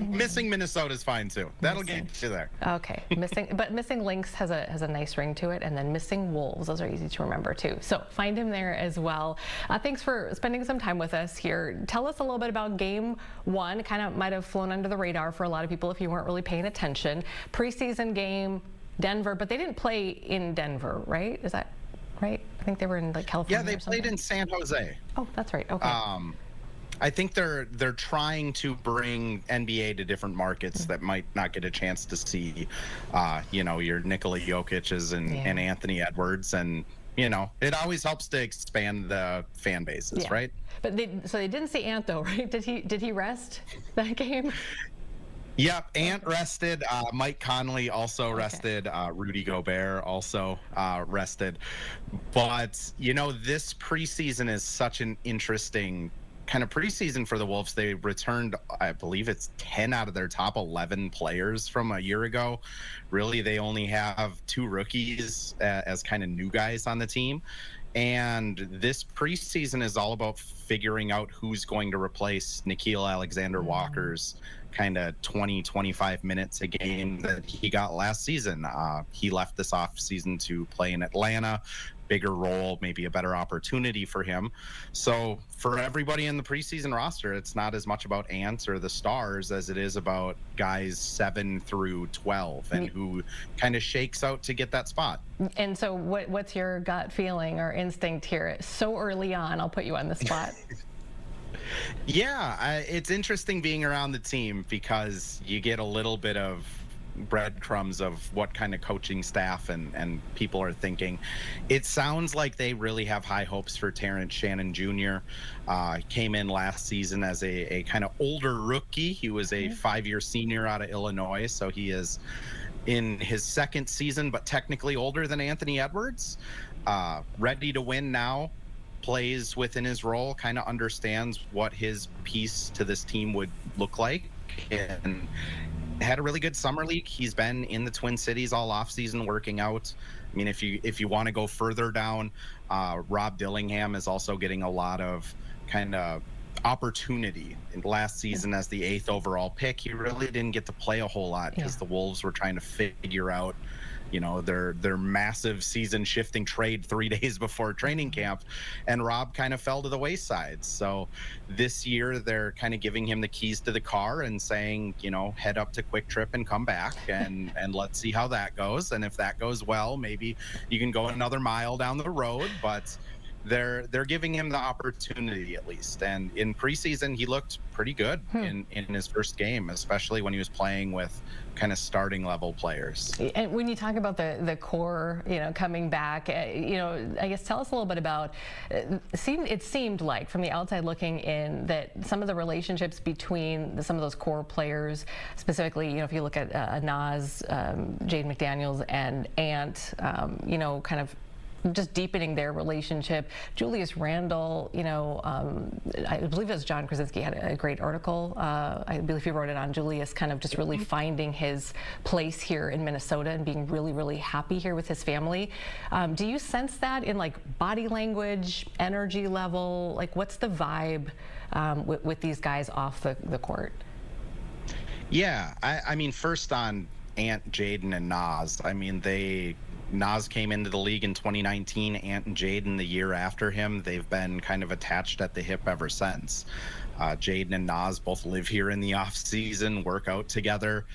Missing Minnesota is fine too. That'll get you there. Okay, Missing Links has a nice ring to it, and then Missing Wolves, those are easy to remember too. So find him there as well. Thanks for spending some time with us here. Tell us a little bit about game one. Kind of might have flown under the radar for a lot of people if you weren't really paying attention. Preseason game, Denver, but they didn't play in Denver, right? Is that right? I think they were in like California. Yeah, they played in San Jose. Oh, that's right. Okay. I think they're trying to bring NBA to different markets that might not get a chance to see, your Nikola Jokic's and Anthony Edwards, and it always helps to expand the fan bases, right? But they didn't see Ant though, right? Did he rest that game? Yep, Ant rested. Mike Conley also rested. Rudy Gobert also rested. But, this preseason is such an interesting kind of preseason for the Wolves. They returned, I believe it's 10 out of their top 11 players from a year ago. Really, they only have 2 rookies as kind of new guys on the team. And this preseason is all about figuring out who's going to replace Nickeil Alexander-Walker's kind of 20-25 minutes a game that he got last season. He left this offseason to play in Atlanta. Bigger role, maybe a better opportunity for him. So for everybody in the preseason roster, it's not as much about Ants or the Stars as it is about guys 7 through 12 and who kind of shakes out to get that spot. And so what's your gut feeling or instinct here? So early on, I'll put you on the spot. Yeah, it's interesting being around the team because you get a little bit of breadcrumbs of what kind of coaching staff and people are thinking. It sounds like they really have high hopes for Terrence Shannon Jr. Came in last season as a kind of older rookie. He was a 5-year senior out of Illinois, so he is in his second season, but technically older than Anthony Edwards. Ready to win now. Plays within his role, kind of understands what his piece to this team would look like, and had a really good summer league. He's been in the Twin Cities all offseason working out. I mean, if you want to go further down, Rob Dillingham is also getting a lot of kind of opportunity. In last season as the 8th overall pick, he really didn't get to play a whole lot because the Wolves were trying to figure out their massive season shifting trade 3 days before training camp, and Rob kind of fell to the wayside. So this year they're kind of giving him the keys to the car and saying, head up to Quick Trip and come back and let's see how that goes. And if that goes well, maybe you can go another mile down the road, but they're giving him the opportunity at least. And in preseason, he looked pretty good in his first game, especially when he was playing with kind of starting level players. And when you talk about the core, coming back, I guess tell us a little bit about, it seemed like from the outside looking in that some of the relationships between some of those core players, specifically, if you look at Nas, Jaden McDaniels and Ant, kind of just deepening their relationship. Julius Randle, I believe it was John Krasinski had a great article. I believe he wrote it on Julius kind of just really finding his place here in Minnesota and being really, really happy here with his family. Do you sense that in like body language, energy level? Like what's the vibe with these guys off the court? Yeah, I mean, first on Ant, Jaden, and Nas, I mean, Nas came into the league in 2019. Ant and Jaden the year after him. They've been kind of attached at the hip ever since. Jaden and Nas both live here in the off season, work out together.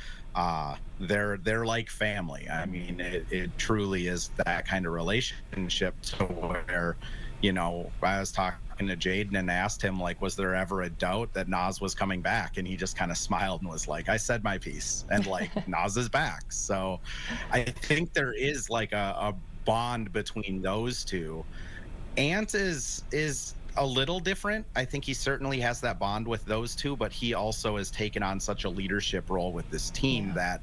They're like family. I mean, it truly is that kind of relationship to where, I was talking to Jaden and asked him, like, was there ever a doubt that Nas was coming back? And he just kind of smiled and was like, I said my piece, and like Nas is back. So I think there is like a bond between those two. Ant is a little different. I think he certainly has that bond with those two, but he also has taken on such a leadership role with this team that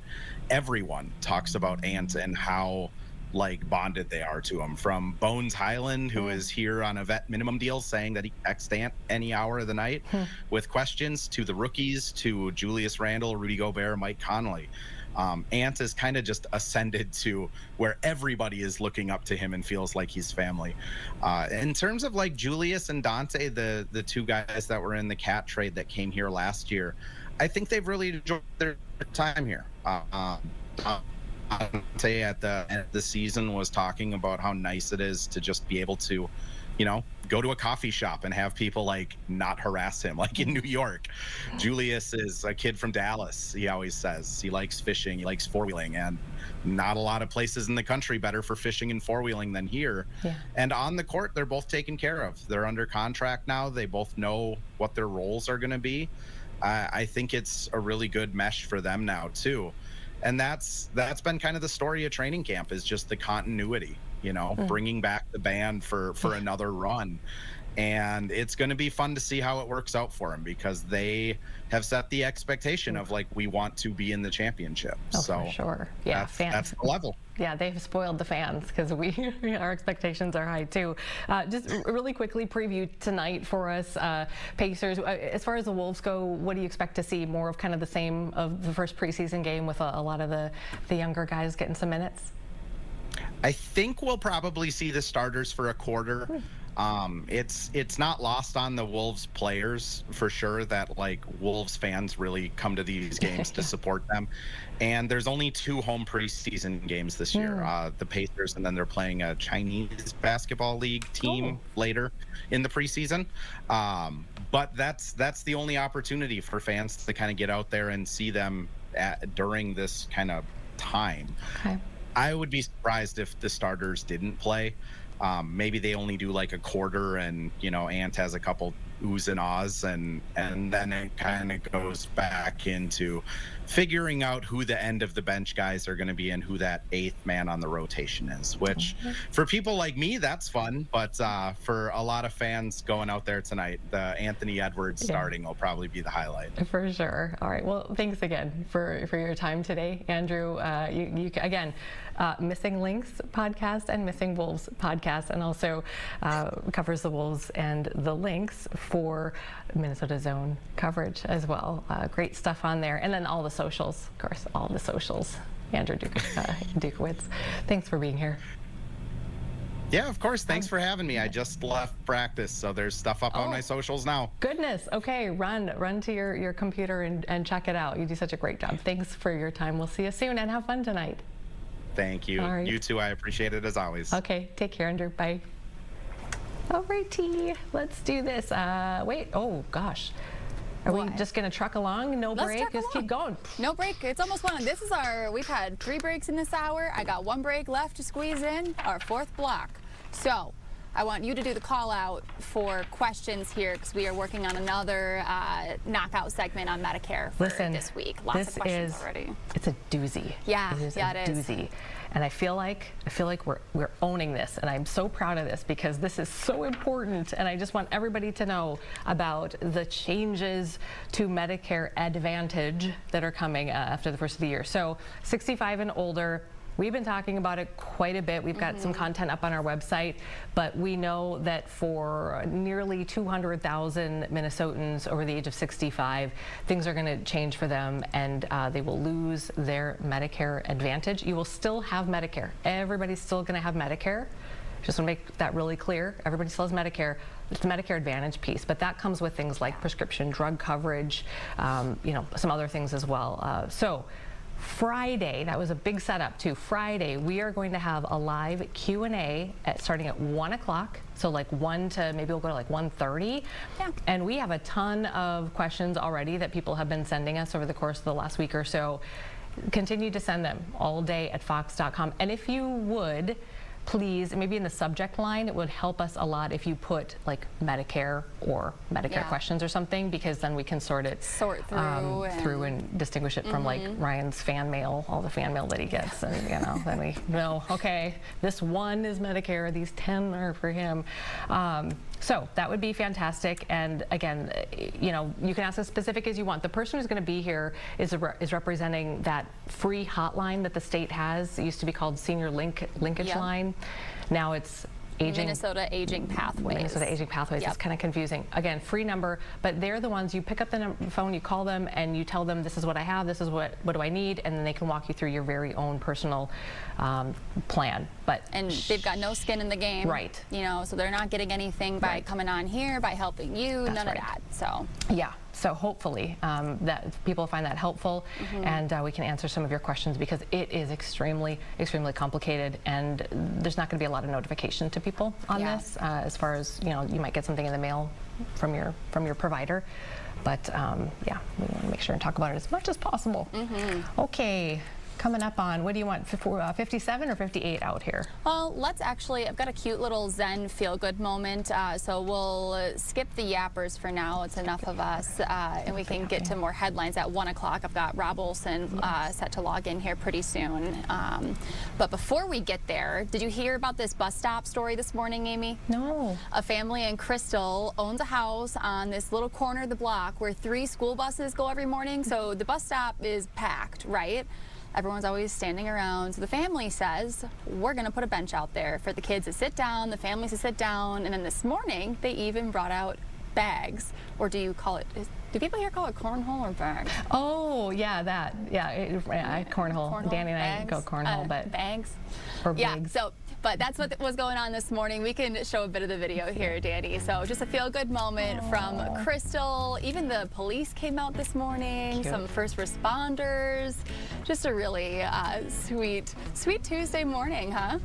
everyone talks about Ant and how like bonded they are to him. From Bones Highland, who is here on a vet minimum deal, saying that he texts Ant any hour of the night with questions, to the rookies, to Julius Randle, Rudy Gobert, Mike Conley. Ant has kind of just ascended to where everybody is looking up to him and feels like he's family. In terms of like Julius and Dante, the two guys that were in the Cat trade that came here last year, I think they've really enjoyed their time here. Dante at the end of the season was talking about how nice it is to just be able to, you know, go to a coffee shop and have people like not harass him like in New York. Julius is a kid from Dallas. He always says he likes fishing, he likes four-wheeling, and not a lot of places in the country better for fishing and four-wheeling than here. And on the court, they're both taken care of. They're under contract now. They both know what their roles are going to be. I think it's a really good mesh for them now too. And that's been kind of the story of training camp, is just the continuity, you know, bringing back the band for another run. And it's going to be fun to see how it works out for them, because they have set the expectation of like, we want to be in the championship. For sure. Yeah, that's the level. Yeah, they've spoiled the fans, because our expectations are high too. Just really quickly preview tonight for us, Pacers. As far as the Wolves go, what do you expect to see? More of kind of the same of the first preseason game, with a lot of the younger guys getting some minutes? I think we'll probably see the starters for a quarter. It's not lost on the Wolves players for sure that like Wolves fans really come to these games to support them. And there's only 2 home preseason games this year, the Pacers, and then they're playing a Chinese basketball league team later in the preseason. But that's the only opportunity for fans to kind of get out there and see them during this kind of time. I would be surprised if the starters didn't play. Maybe they only do like a quarter, and you know, Ant has a couple oohs and ahs, and then it kind of goes back into figuring out who the end of the bench guys are going to be and who that 8th man on the rotation is, which for people like me, that's fun. But for a lot of fans going out there tonight, the Anthony Edwards starting will probably be the highlight. For sure. All right. Well, thanks again for your time today, Andrew. You again, Missing Links podcast and Missing Wolves podcast, and also covers the Wolves and the Lynx for Minnesota Zone coverage as well. Great stuff on there. And then all the socials, of course, all the socials. Andrew Dukowitz, thanks for being here. Yeah, of course. Thanks for having me. I just left practice, so there's stuff up on my socials now. Goodness. Okay, run to your computer and check it out. You do such a great job. Thanks for your time. We'll see you soon, and have fun tonight. Thank you. Right. You too. I appreciate it as always. Okay. Take care, Andrew. Bye. All righty. Let's do this. Wait. Oh, gosh. Are we just going to truck along? No break? Just keep going. No break. It's almost 1. This is we've had 3 breaks in this hour. I got 1 break left to squeeze in, our 4th block. So I want you to do the call out for questions here, because we are working on another knockout segment on Medicare for this week. Lots of questions already. It's a doozy. Yeah, it is. Doozy. And I feel like we're owning this, and I'm so proud of this, because this is so important, and I just want everybody to know about the changes to Medicare Advantage that are coming after the first of the year. So 65 and older, we've been talking about it quite a bit. We've got some content up on our website, but we know that for nearly 200,000 Minnesotans over the age of 65, things are going to change for them, and they will lose their Medicare Advantage. You will still have Medicare. Everybody's still going to have Medicare. Just want to make that really clear. Everybody still has Medicare. It's the Medicare Advantage piece, but that comes with things like prescription drug coverage, some other things as well. So Friday, that was a big setup too. Friday, we are going to have a live Q&A starting at 1 o'clock. So like 1 to maybe we'll go to like 1:30. Yeah. And we have a ton of questions already that people have been sending us over the course of the last week or so. Continue to send them all day at fox.com. And if you would, please, maybe in the subject line, it would help us a lot if you put like Medicare or Medicare questions or something, because then we can sort through and distinguish it from like Ryan's fan mail, all the fan mail that he gets, and then we know, okay, this one is Medicare, these 10 are for him. So that would be fantastic. And again, you know, you can ask as specific as you want. The person who's going to be here is representing that free hotline that the state has. It used to be called Senior Linkage Line. Now it's Minnesota Aging Pathways. Minnesota Aging Pathways. It's kind of confusing. Again, free number, but they're the ones, you pick up the phone, you call them, and you tell them this is what I have, this is what do I need, and then they can walk you through your very own personal plan. And they've got no skin in the game. Right. You know, so they're not getting anything by coming on here, by helping you, none of that. So. Yeah. So hopefully that people find that helpful, and we can answer some of your questions, because it is extremely, extremely complicated, and there's not going to be a lot of notification to people on this. As far as, you know, you might get something in the mail from your provider, but yeah, we want to make sure and talk about it as much as possible. Okay. Coming up on, what do you want, 57 or 58 out here? Well, let's actually, I've got a cute little Zen feel-good moment, so we'll skip the yappers for now. It's enough of us, and we can get to more headlines at 1 o'clock. I've got Rob Olson set to log in here pretty soon. But before we get there, did you hear about this bus stop story this morning, Amy? No. A family in Crystal owns a house on this little corner of the block where 3 school buses go every morning, so the bus stop is packed, right? Everyone's always standing around. So the family says, we're going to put a bench out there for the kids to sit down, the families to sit down. And then this morning, they even brought out bags. Or do you call it, do people here call it cornhole or bags? Oh, yeah, that. Yeah, cornhole. Danny and I go cornhole, but bags. Or yeah, bigs. so, but that's what was going on this morning. We can show a bit of the video here, Danny. So just a feel-good moment from Crystal. Even the police came out this morning, some first responders. Just a really sweet Tuesday morning, huh?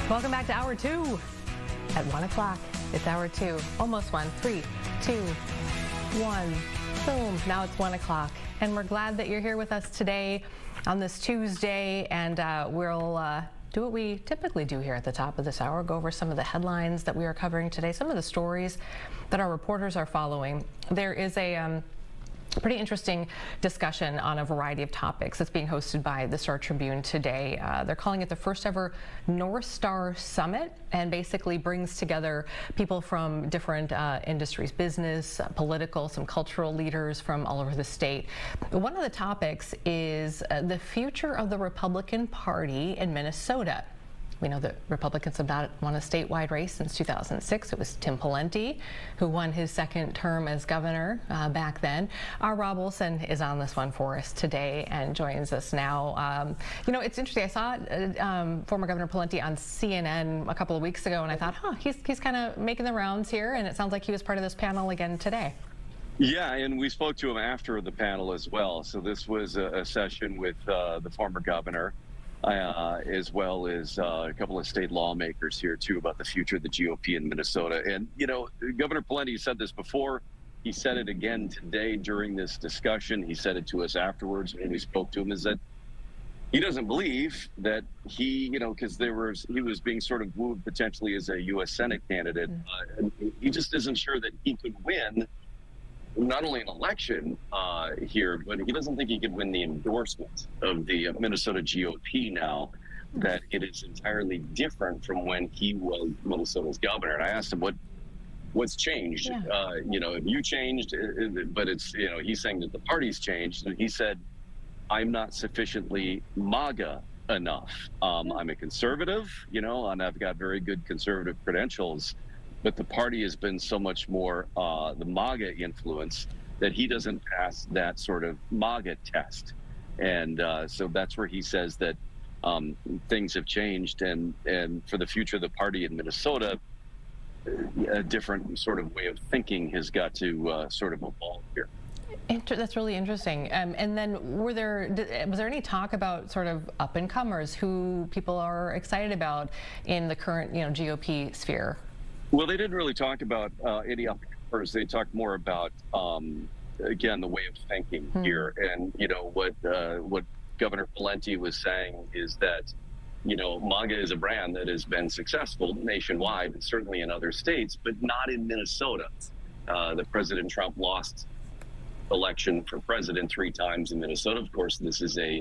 Welcome back to Hour 2 at 1 o'clock. It's Hour 2, almost 1. 3, 2, 1. Boom, now it's 1 o'clock, and we're glad that you're here with us today on this Tuesday, and we'll do what we typically do here at the top of this hour, go over some of the headlines that we are covering today, some of the stories that our reporters are following. There is a pretty interesting discussion on a variety of topics. It's being hosted by the Star Tribune today. They're calling it the first ever North Star Summit, and basically brings together people from different industries, business, political, some cultural leaders from all over the state. One of the topics is the future of the Republican Party in Minnesota. We know that Republicans have not won a statewide race since 2006. It was Tim Pawlenty who won his second term as governor back then. Our Rob Olson is on this one for us today and joins us now. You know, it's interesting. I saw former Governor Pawlenty on CNN a couple of weeks ago, and I thought, he's kind of making the rounds here, and it sounds like he was part of this panel again today. Yeah, and we spoke to him after the panel as well. So this was a session with the former governor, as well as a couple of state lawmakers here, too, about the future of the GOP in Minnesota. And, you know, Governor Pawlenty said this before. He said it again today during this discussion. He said it to us afterwards when we spoke to him, is that he doesn't believe that he, you know, because he was being sort of wooed potentially as a U.S. Senate candidate. And he just isn't sure that he could win not only an election here, but he doesn't think he could win the endorsement of the Minnesota GOP now, that it is entirely different from when he was Minnesota's governor. And I asked him, what's changed? Yeah. You know, have you changed? But it's, you know, he's saying that the party's changed. And he said, I'm not sufficiently MAGA enough. I'm a conservative, you know, and I've got very good conservative credentials. But the party has been so much more the MAGA influence that he doesn't pass that sort of MAGA test. And so that's where he says that things have changed, and for the future of the party in Minnesota, a different sort of way of thinking has got to sort of evolve here. That's really interesting. And then was there any talk about sort of up-and-comers who people are excited about in the current, you know, GOP sphere? Well, they didn't really talk about any up-and-comers. They talked more about, again, the way of thinking here. And, you know, what Governor Pawlenty was saying is that, you know, MAGA is a brand that has been successful nationwide and certainly in other states, but not in Minnesota. The President Trump lost election for president 3 times in Minnesota. Of course, this is a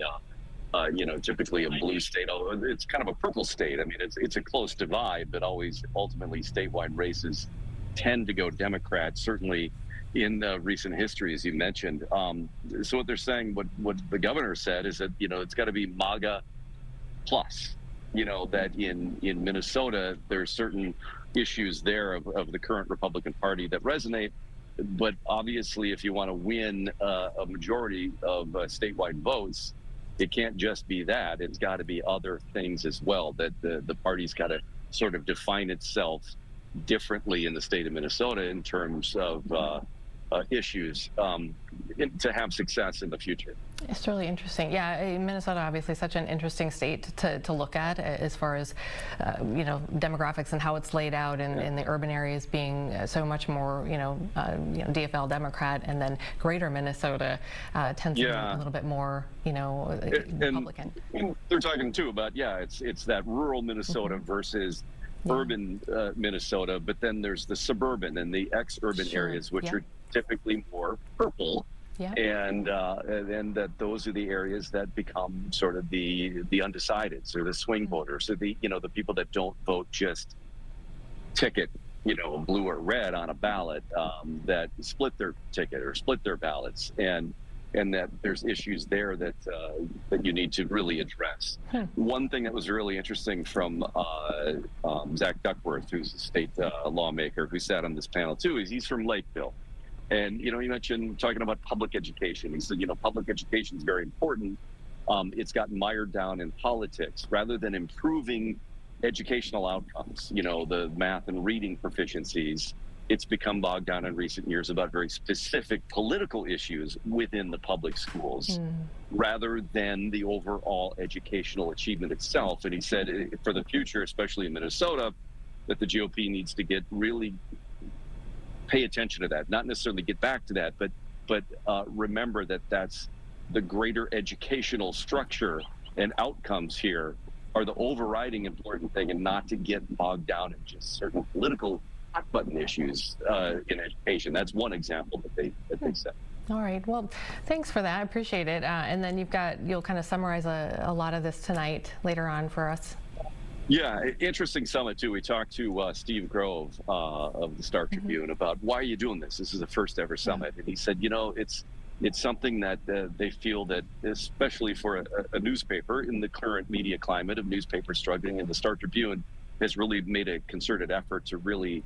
you know, typically a blue state, although it's kind of a purple state. I mean, it's a close divide, but always ultimately statewide races tend to go Democrat, certainly in recent history, as you mentioned. So what they're saying, what the governor said is that, you know, it's got to be MAGA plus, you know, that in Minnesota, there's certain issues there of the current Republican Party that resonate. But obviously, if you want to win a majority of statewide votes, it can't just be that. It's got to be other things as well, that the party's got to sort of define itself differently in the state of Minnesota in terms of issues to have success in the future. It's really interesting. Yeah, Minnesota obviously such an interesting state to look at as far as you know, demographics and how it's laid out in the urban areas being so much more, you know, DFL Democrat, and then greater Minnesota tends to be a little bit more, you know, Republican. And they're talking too about, it's that rural Minnesota versus urban Minnesota, but then there's the suburban and the ex-urban areas, which are typically more purple. And that those are the areas that become sort of the undecideds or the swing voters, or the, you know, the people that don't vote just ticket, you know, blue or red on a ballot, that split their ticket or split their ballots, and that there's issues there that that you need to really address. One thing that was really interesting from Zach Duckworth, who's a state lawmaker who sat on this panel too, is he's from Lakeville. And, you know, he mentioned talking about public education. He said, you know, public education is very important. It's gotten mired down in politics rather than improving educational outcomes, you know, the math and reading proficiencies. It's become bogged down in recent years about very specific political issues within the public schools rather than the overall educational achievement itself. And he said for the future, especially in Minnesota, that the GOP needs to get really pay attention to that, not necessarily get back to that, but but remember that that's the greater educational structure and outcomes here are the overriding important thing, and not to get bogged down in just certain political hot button issues in education. That's one example that they said. All right. Well, thanks for that. I appreciate it. And then you'll kind of summarize a lot of this tonight later on for us. Yeah, interesting summit too. We talked to Steve Grove of the Star Tribune about why are you doing this? This is the first ever summit, and he said, you know, it's something that they feel that, especially for a newspaper in the current media climate of newspapers struggling, and the Star Tribune has really made a concerted effort to really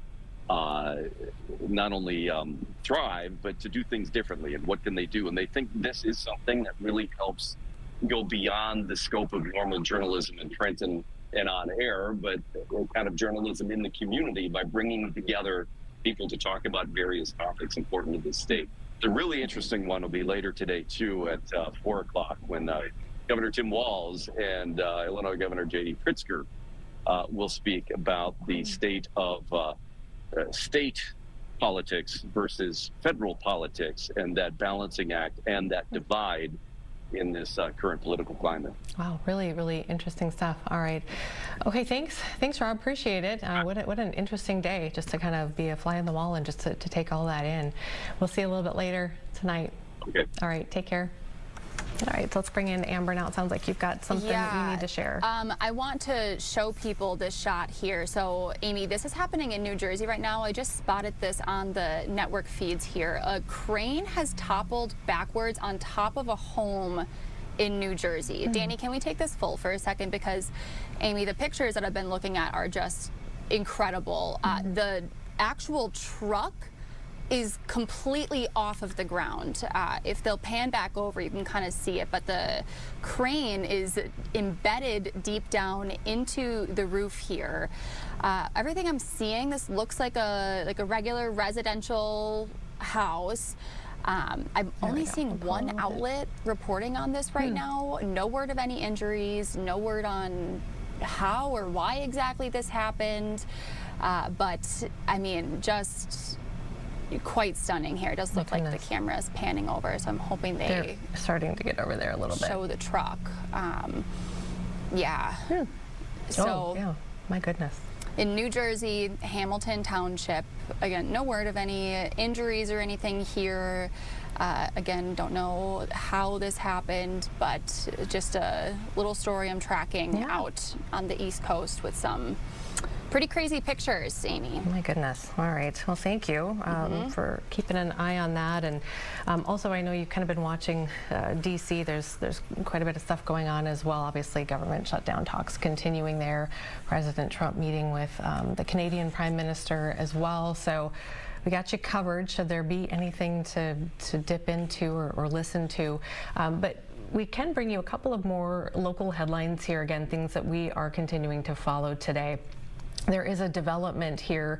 not only thrive, but to do things differently. And what can they do? And they think this is something that really helps go beyond the scope of normal journalism in print and on air, but kind of journalism in the community by bringing together people to talk about various topics important to the state. The really interesting one will be later today, too, at 4 o'clock, when Governor Tim Walz and Illinois Governor J.D. Pritzker will speak about the state of state politics versus federal politics, and that balancing act and that divide in this current political climate. Wow, really, really interesting stuff. All right. Okay, thanks, Rob. Appreciate it. What an interesting day, just to kind of be a fly on the wall and just to take all that in. We'll see you a little bit later tonight. Okay. All right, take care. All right, so let's bring in Amber now. It sounds like you've got something that you need to share. I want to show people this shot here. So, Amy, this is happening in New Jersey right now. I just spotted this on the network feeds here. A crane has toppled backwards on top of a home in New Jersey. Danny, can we take this full for a second? Because, Amy, the pictures that I've been looking at are just incredible. The actual truck is completely off of the ground. If they'll pan back over, you can kind of see it, but the crane is embedded deep down into the roof here. Everything I'm seeing, this looks like a regular residential house. I'm only seeing one outlet reporting on this right now. No word of any injuries, no word on how or why exactly this happened. But I mean, just quite stunning here. It does look like the camera is panning over, so I'm hoping they're starting to get over there a little bit. Show the truck. Yeah. So, yeah, my goodness. In New Jersey, Hamilton Township, again, no word of any injuries or anything here. Again, don't know how this happened, but just a little story I'm tracking out on the East Coast with some pretty crazy pictures, Amy. Oh my goodness. All right. Well, thank you for keeping an eye on that. And also, I know you've kind of been watching D.C. There's quite a bit of stuff going on as well. Obviously, government shutdown talks continuing there. President Trump meeting with the Canadian Prime Minister as well. So we got you covered should there be anything to dip into or listen to. But we can bring you a couple of more local headlines here. Again, things that we are continuing to follow today. There is a development here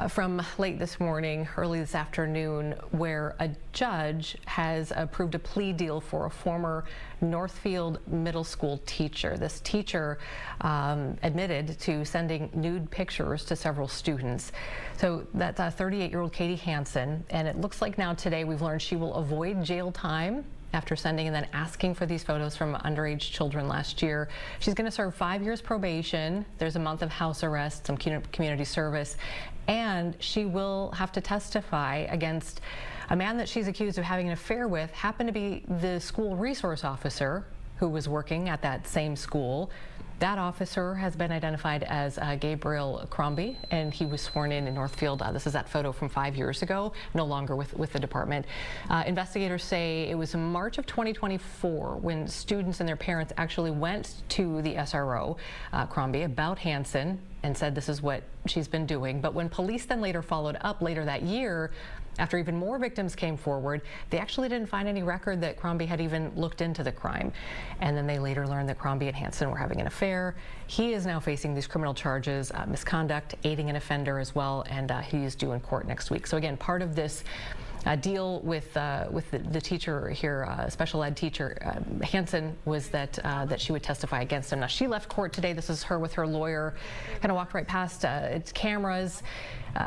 from late this morning, early this afternoon, where a judge has approved a plea deal for a former Northfield Middle School teacher. This teacher admitted to sending nude pictures to several students. So that's 38-year-old Katie Hansen, and it looks like now today we've learned she will avoid jail time after sending and then asking for these photos from underage children last year. She's going to serve 5 years probation. There's a month of house arrest, some community service, and she will have to testify against a man that she's accused of having an affair with, happened to be the school resource officer who was working at that same school. That officer has been identified as Gabriel Crombie, and he was sworn in Northfield. This is that photo from 5 years ago, no longer with the department. Investigators say it was March of 2024 when students and their parents actually went to the SRO, Crombie, about Hansen and said this is what she's been doing. But when police then later followed up later that year, after even more victims came forward, they actually didn't find any record that Crombie had even looked into the crime. And then they later learned that Crombie and Hansen were having an affair. He is now facing these criminal charges, misconduct, aiding an offender as well, and he is due in court next week. So again, part of this deal with the teacher here, special ed teacher Hansen, was that she would testify against him. Now, she left court today. This is her with her lawyer, kind of walked right past its cameras.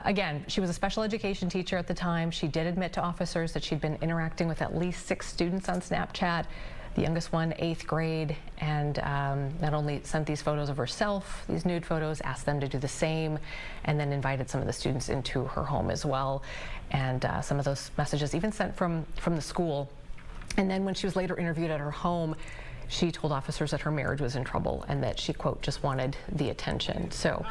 Again, she was a special education teacher at the time. She did admit to officers that she'd been interacting with at least 6 students on Snapchat. The youngest one, 8th grade, and not only sent these photos of herself, these nude photos, asked them to do the same, and then invited some of the students into her home as well. And some of those messages even sent from the school. And then when she was later interviewed at her home, she told officers that her marriage was in trouble and that she, quote, just wanted the attention. So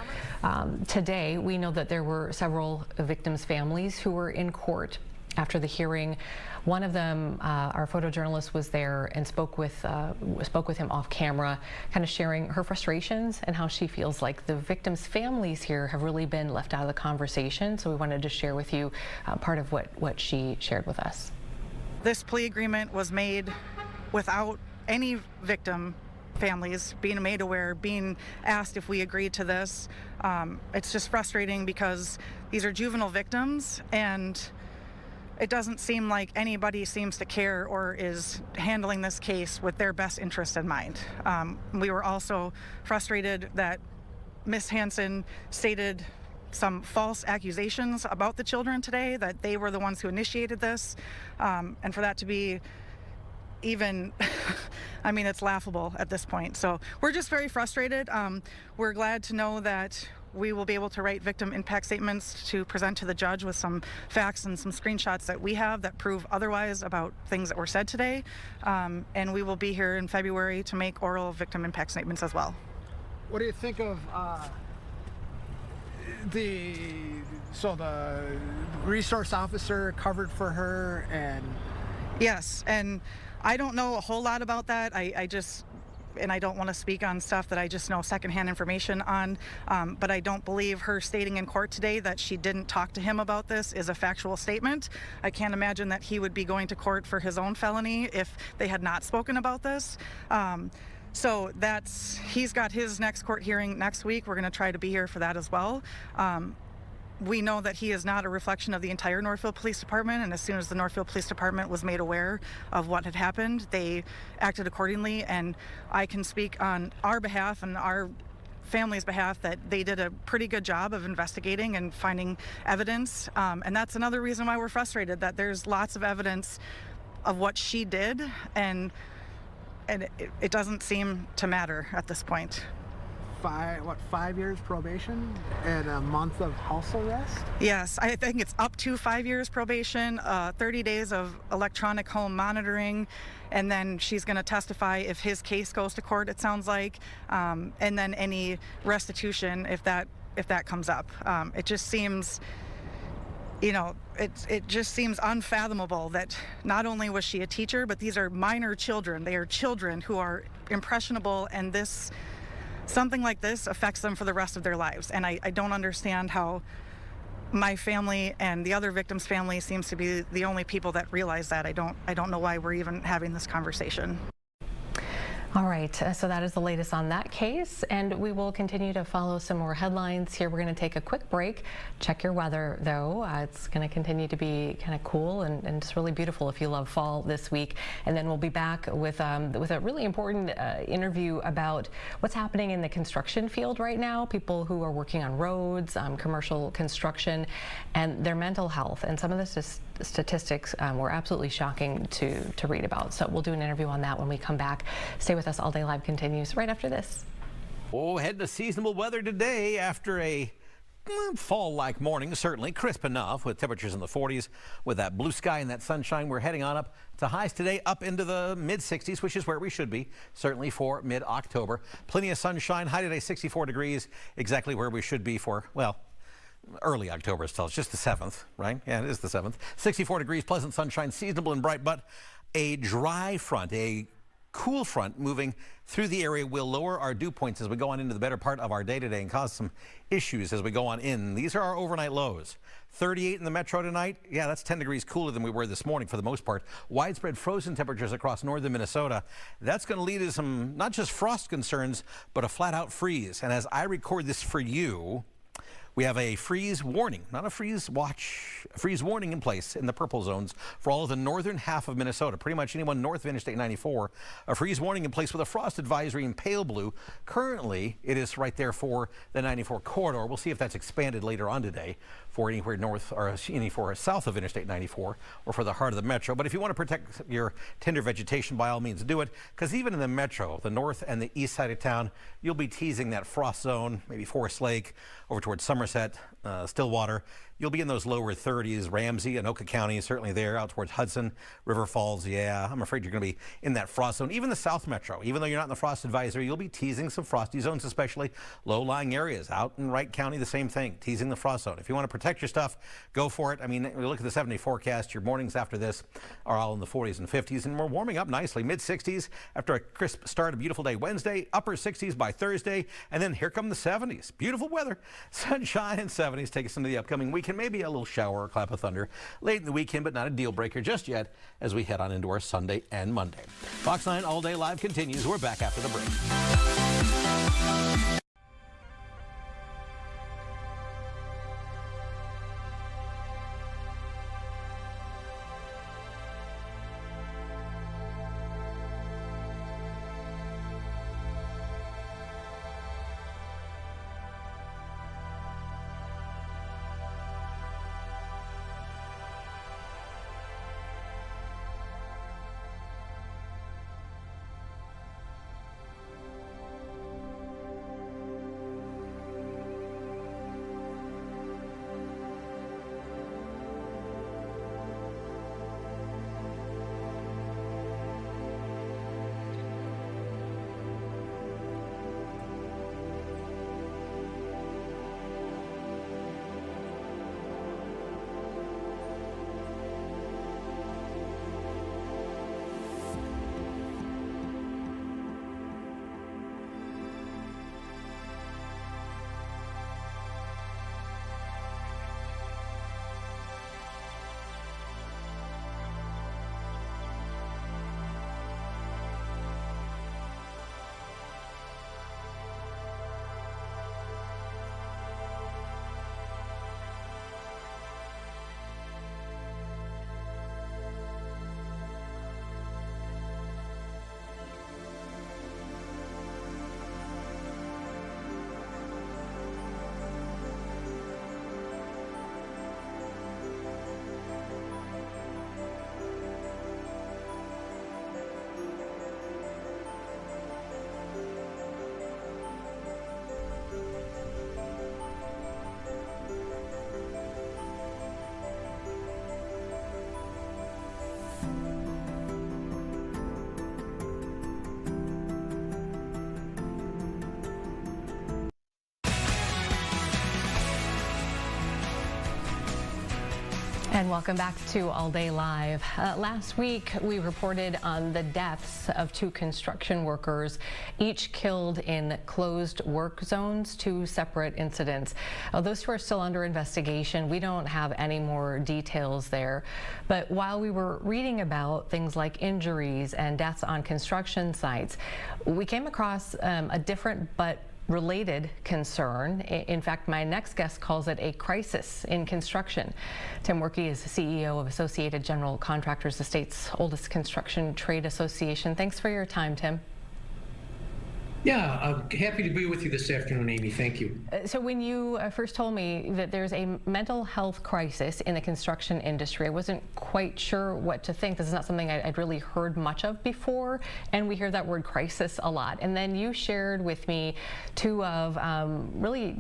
today, we know that there were several victims' families who were in court after the hearing. One of them, our photojournalist, was there and spoke with him off camera, kind of sharing her frustrations and how she feels like the victims' families here have really been left out of the conversation. So we wanted to share with you part of what she shared with us. This plea agreement was made without any victim families being made aware, being asked if we agreed to this. It's just frustrating because these are juvenile victims, and it doesn't seem like anybody seems to care or is handling this case with their best interest in mind. We were also frustrated that Ms. Hansen stated some false accusations about the children today, that they were the ones who initiated this, and for that to be even, I mean, it's laughable at this point. So we're just very frustrated. We're glad to know that we will be able to write victim impact statements to present to the judge with some facts and some screenshots that we have that prove otherwise about things that were said today. And we will be here in February to make oral victim impact statements as well. What do you think of the resource officer covered for her? And yes, and I don't know a whole lot about that. And I don't want to speak on stuff that I just know secondhand information on, but I don't believe her stating in court today that she didn't talk to him about this is a factual statement. I can't imagine that he would be going to court for his own felony if they had not spoken about this. So he's got his next court hearing next week. We're going to try to be here for that as well. We know that he is not a reflection of the entire Northfield Police Department, and as soon as the Northfield Police Department was made aware of what had happened, they acted accordingly. And I can speak on our behalf and our family's behalf that they did a pretty good job of investigating and finding evidence. And that's another reason why we're frustrated, that there's lots of evidence of what she did, and it doesn't seem to matter at this point. 5 years probation and a month of house arrest? Yes, I think it's up to 5 years probation, 30 days of electronic home monitoring, and then she's going to testify if his case goes to court, it sounds like, and then any restitution if that comes up. It just seems, it just seems unfathomable that not only was she a teacher, but these are minor children. They are children who are impressionable, and something like this affects them for the rest of their lives. And I don't understand how my family and the other victim's family seems to be the only people that realize that. I don't know why we're even having this conversation. All right, so that is the latest on that case, and we will continue to follow some more headlines here. We're going to take a quick break. Check your weather, though. It's going to continue to be kind of cool and just really beautiful if you love fall this week. And then we'll be back with a really important interview about what's happening in the construction field right now, people who are working on roads, commercial construction, and their mental health. And some of this statistics were absolutely shocking to read about. So we'll do an interview on that when we come back. Stay with us. All Day Live continues right after this. Oh, heading to seasonable weather today after a fall-like morning, certainly crisp enough with temperatures in the 40s. With that blue sky and that sunshine, we're heading on up to highs today up into the mid-60s, which is where we should be, certainly for mid-October. Plenty of sunshine. High today, 64 degrees, exactly where we should be for, well, early October still. It's just the 7th, right? Yeah, it is the 7th. 64 degrees, pleasant sunshine, seasonable and bright, but a dry front, a cool front moving through the area will lower our dew points as we go on into the better part of our day today and cause some issues as we go on in. These are our overnight lows. 38 in the metro tonight. Yeah, that's 10 degrees cooler than we were this morning for the most part. Widespread frozen temperatures across northern Minnesota. That's going to lead to some not just frost concerns, but a flat out freeze. And as I record this for you, We have a freeze warning, not a freeze watch, a freeze warning in place in the purple zones for all of the northern half of Minnesota, pretty much anyone north of Interstate 94. A freeze warning in place with a frost advisory in pale blue. Currently, it is right there for the 94 corridor. We'll see if that's expanded later on today for anywhere north or anywhere south of Interstate 94 or for the heart of the metro. But if you want to protect your tender vegetation, by all means do it, because even in the metro, the north and the east side of town, you'll be teasing that frost zone, maybe Forest Lake, over towards Somerset, Stillwater. You'll be in those lower 30s, Ramsey and Oka County is certainly there, out towards Hudson, River Falls. Yeah, I'm afraid you're going to be in that frost zone. Even the South Metro, even though you're not in the frost advisory, you'll be teasing some frosty zones, especially low-lying areas. Out in Wright County, the same thing, teasing the frost zone. If you want to protect your stuff, go for it. I mean, we look at the 7-day forecast. Your mornings after this are all in the 40s and 50s, and we're warming up nicely. Mid-60s after a crisp start, a beautiful day Wednesday, upper 60s by Thursday, and then here come the 70s. Beautiful weather, sunshine and 70s. Take us into the upcoming weekend. Maybe a little shower or clap of thunder late in the weekend, but not a deal breaker just yet as we head on into our Sunday and Monday. Fox 9 All Day Live continues. We're back after the break. And welcome back to All Day Live. Last week, we reported on the deaths of 2 construction workers, each killed in closed work zones, 2 separate incidents. Those 2 are still under investigation. We don't have any more details there. But while we were reading about things like injuries and deaths on construction sites, we came across a different but related concern. In fact, my next guest calls it a crisis in construction. Tim Workey is CEO of Associated General Contractors, the state's oldest construction trade association. Thanks for your time, Tim. Yeah, I'm happy to be with you this afternoon, Amy. Thank you. So when you first told me that there's a mental health crisis in the construction industry, I wasn't quite sure what to think. This is not something I'd really heard much of before, and we hear that word crisis a lot. And then you shared with me 2 of really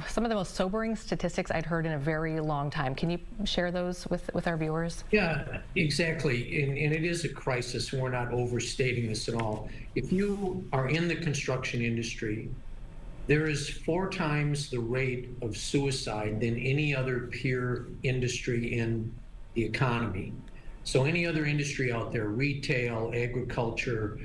some of the most sobering statistics I'd heard in a very long time. Can you share those with our viewers? Yeah, exactly. And it is a crisis. We're not overstating this at all. If you are in the construction industry, there is 4 times the rate of suicide than any other peer industry in the economy. So any other industry out there, retail, agriculture,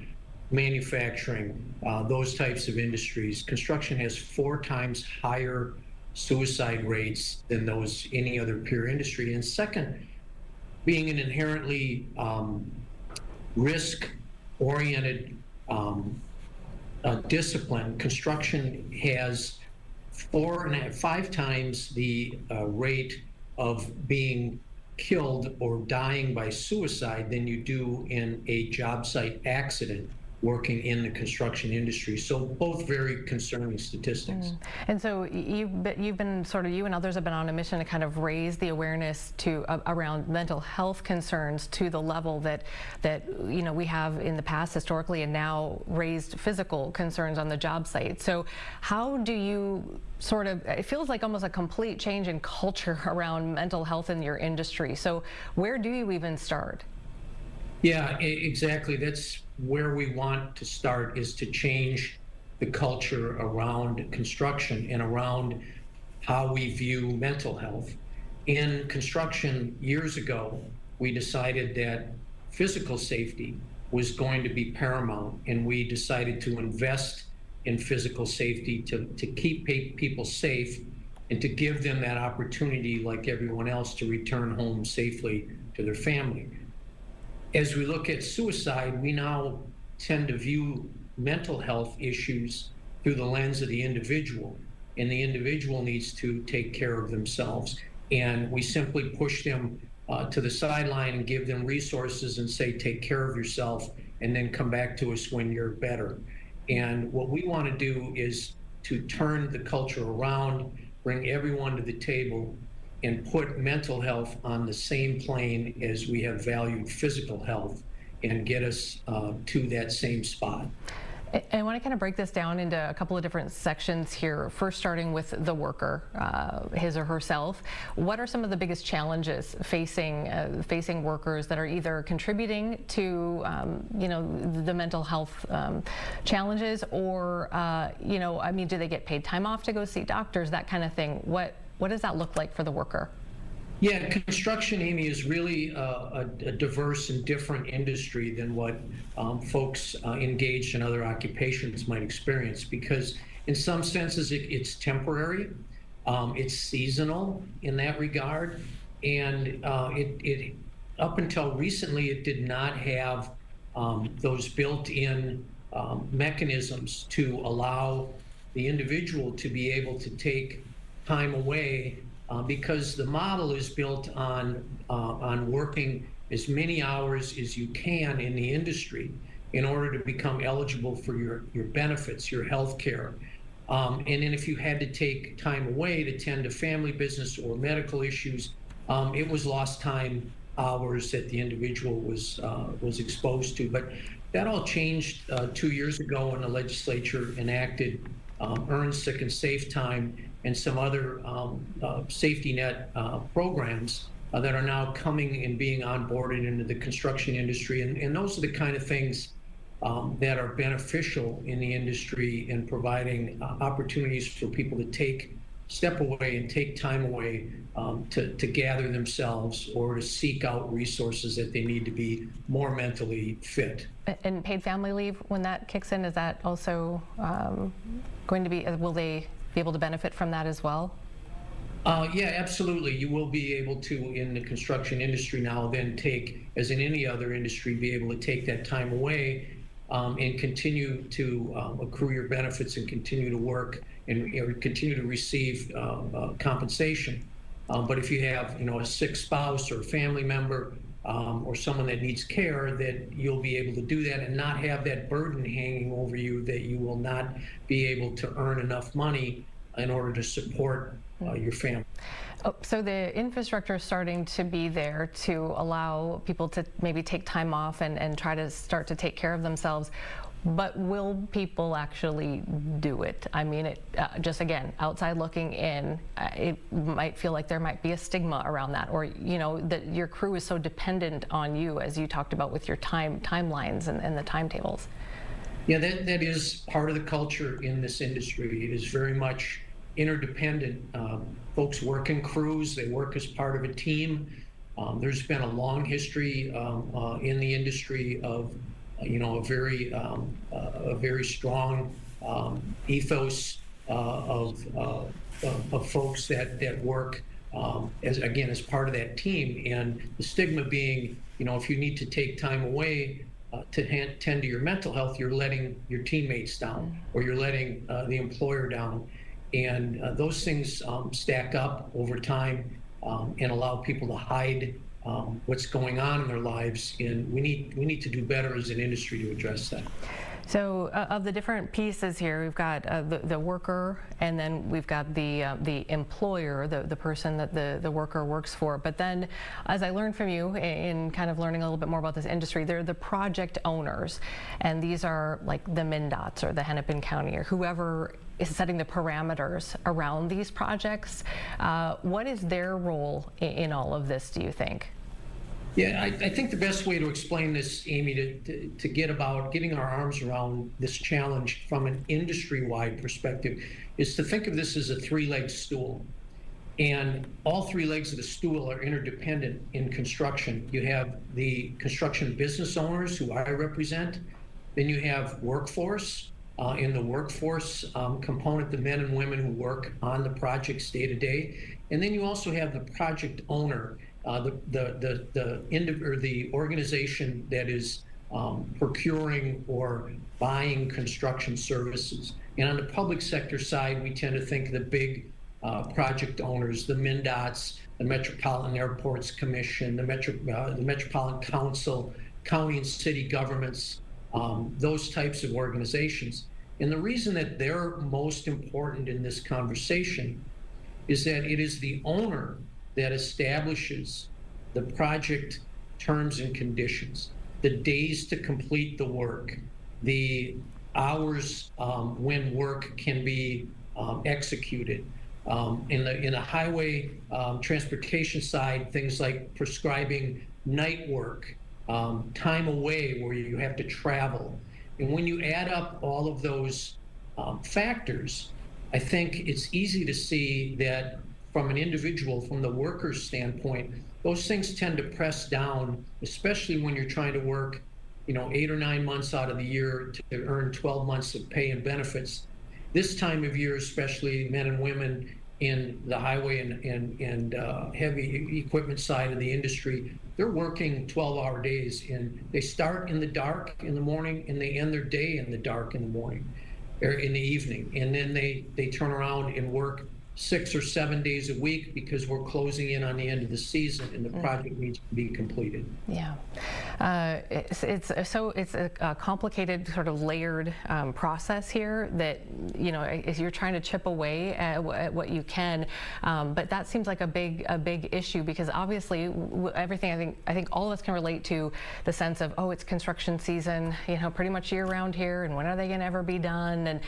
manufacturing, those types of industries, construction has 4 times higher suicide rates than those any other peer industry. And second, being an inherently risk-oriented discipline, construction has 5 times the rate of being killed or dying by suicide than you do in a job site accident working in the construction industry. So both very concerning statistics. And so you've been sort of, you and others have been on a mission to kind of raise the awareness to around mental health concerns to the level that you know we have in the past historically, and now raised physical concerns on the job site. So how do you sort of, it feels like almost a complete change in culture around mental health in your industry. So where do you even start? Yeah, exactly. That's where we want to start, is to change the culture around construction and around how we view mental health. In construction years ago, we decided that physical safety was going to be paramount, and we decided to invest in physical safety to keep people safe and to give them that opportunity, like everyone else, to return home safely to their family. As we look at suicide, we now tend to view mental health issues through the lens of the individual, and the individual needs to take care of themselves. And we simply push them to the sideline and give them resources and say, take care of yourself, and then come back to us when you're better. And what we want to do is to turn the culture around, bring everyone to the table, and put mental health on the same plane as we have valued physical health, and get us to that same spot. I want to kind of break this down into a couple of different sections here. First, starting with the worker, his or herself. What are some of the biggest challenges facing workers that are either contributing to you know, the mental health challenges, or you know, I mean, do they get paid time off to go see doctors, that kind of thing? What does that look like for the worker? Yeah, construction, Amy, is really a diverse and different industry than what folks engaged in other occupations might experience, because in some senses it's temporary, it's seasonal in that regard, and it up until recently it did not have those built-in mechanisms to allow the individual to be able to take time away, because the model is built on working as many hours as you can in the industry in order to become eligible for your benefits, your health care. And then if you had to take time away to tend to family business or medical issues, it was lost time hours that the individual was exposed to. But that all changed 2 years ago when the legislature enacted earned sick and safe time and some other safety net programs that are now coming and being onboarded into the construction industry. And those are the kind of things that are beneficial in the industry in providing opportunities for people to step away and take time away to gather themselves or to seek out resources that they need to be more mentally fit. And paid family leave, when that kicks in, is that also going to be, will they be able to benefit from that as well? Yeah, absolutely. You will be able to, in the construction industry now, then take, as in any other industry, be able to take that time away and continue to accrue your benefits and continue to work and continue to receive compensation. But if you have, a sick spouse or a family member or someone that needs care, that you'll be able to do that and not have that burden hanging over you that you will not be able to earn enough money in order to support your family. Oh, so the infrastructure is starting to be there to allow people to maybe take time off and try to start to take care of themselves. But will people actually do it? I mean, just again, outside looking in, it might feel like there might be a stigma around that, or that your crew is so dependent on you, as you talked about with your timelines and the timetables. Yeah, that is part of the culture in this industry. It is very much interdependent. Folks work in crews, they work as part of a team. There's been a long history in the industry of a very strong ethos of folks that work as part of that team, and the stigma being, if you need to take time away to tend to your mental health, you're letting your teammates down, or you're letting the employer down. And those things stack up over time and allow people to hide what's going on in their lives. And we need to do better as an industry to address that. So of the different pieces here, we've got the worker, and then we've got the employer, the person that the worker works for. But then, as I learned from you in kind of learning a little bit more about this industry, they're the project owners, and these are like the MnDOTs or the Hennepin County or whoever is setting the parameters around these projects. What is their role in all of this, do you think? Yeah, I think the best way to explain this, Amy, to get about getting our arms around this challenge from an industry-wide perspective is to think of this as a three-legged stool. And all three legs of the stool are interdependent in construction. You have the construction business owners, who I represent. Then you have workforce. In the workforce component, the men and women who work on the projects day to day. And then you also have the project owner, the organization that is procuring or buying construction services. And on the public sector side, we tend to think of the big project owners, the MnDOTs, the Metropolitan Airports Commission, the Metropolitan Council, county and city governments, those types of organizations. And the reason that they're most important in this conversation is that it is the owner that establishes the project terms and conditions, the days to complete the work, the hours when work can be executed. In the highway transportation side, things like prescribing night work, time away where you have to travel. And when you add up all of those factors, I think it's easy to see that from an individual, from the worker's standpoint, those things tend to press down, especially when you're trying to work, 8 or 9 months out of the year to earn 12 months of pay and benefits. This time of year, especially men and women in the highway and heavy equipment side of the industry, they're working 12-hour days, and they start in the dark in the morning and they end their day in the dark in the morning or in the evening. And then they turn around and work 6 or 7 days a week because we're closing in on the end of the season and the project needs to be completed. Yeah, it's a complicated sort of layered process here that you're trying to chip away at what you can, but that seems like a big issue because obviously everything I think all of us can relate to the sense of, oh, it's construction season, pretty much year round here, and when are they going to ever be done? And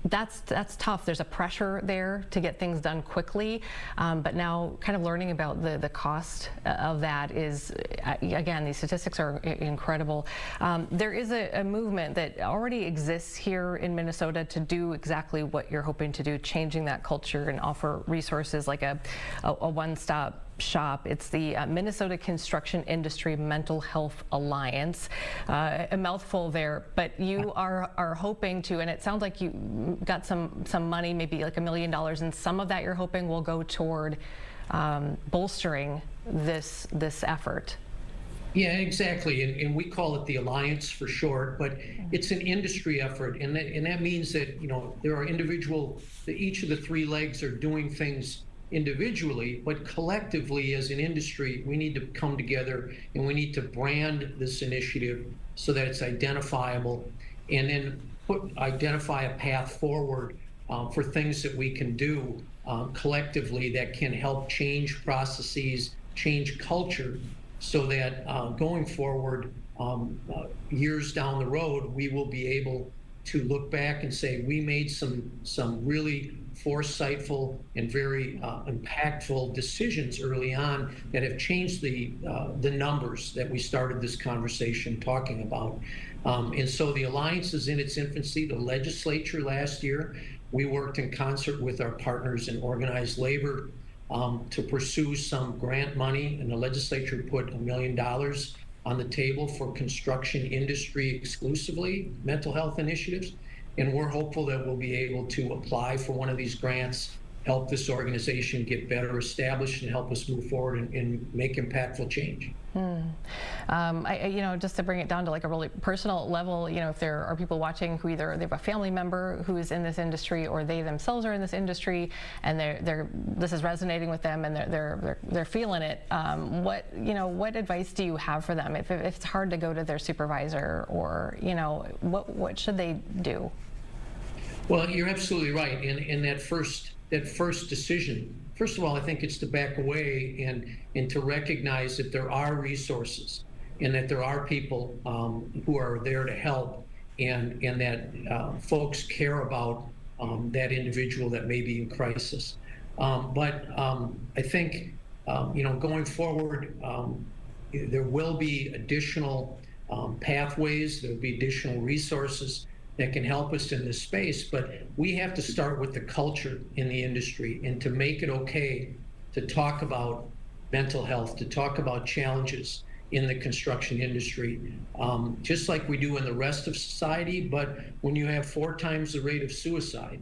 that's tough. There's a pressure there to get things done quickly, but now kind of learning about the cost of that is, again, these statistics are incredible. There is a movement that already exists here in Minnesota to do exactly what you're hoping to do, changing that culture and offer resources like a one-stop shop. It's the Minnesota Construction Industry Mental Health Alliance. A mouthful there, but you are hoping to, and it sounds like you got some money, maybe like $1 million, and some of that you're hoping will go toward bolstering this effort. Yeah, exactly, and we call it the Alliance for short, but it's an industry effort, and that means that there are each of the three legs are doing things individually, but collectively as an industry, we need to come together and we need to brand this initiative so that it's identifiable, and then identify a path forward for things that we can do collectively that can help change processes, change culture, so that going forward, years down the road, we will be able to look back and say we made some really foresightful and very impactful decisions early on that have changed the numbers that we started this conversation talking about. And so the Alliance is in its infancy. The legislature last year, we worked in concert with our partners in organized labor to pursue some grant money, and the legislature put $1 million on the table for construction industry exclusively mental health initiatives. And we're hopeful that we'll be able to apply for one of these grants help this organization get better established and help us move forward and make impactful change. Just to bring it down to like a really personal level, if there are people watching who either they have a family member who is in this industry or they themselves are in this industry and this is resonating with them and they're feeling it, what advice do you have for them if it's hard to go to their supervisor, or what should they do? Well, you're absolutely right. In that first decision, first of all, I think it's to back away and to recognize that there are resources and that there are people who are there to help, and that folks care about that individual that may be in crisis. But I think going forward, there will be additional pathways, there will be additional resources that can help us in this space, but we have to start with the culture in the industry and to make it okay to talk about mental health, to talk about challenges in the construction industry, just like we do in the rest of society. But when you have 4 times the rate of suicide,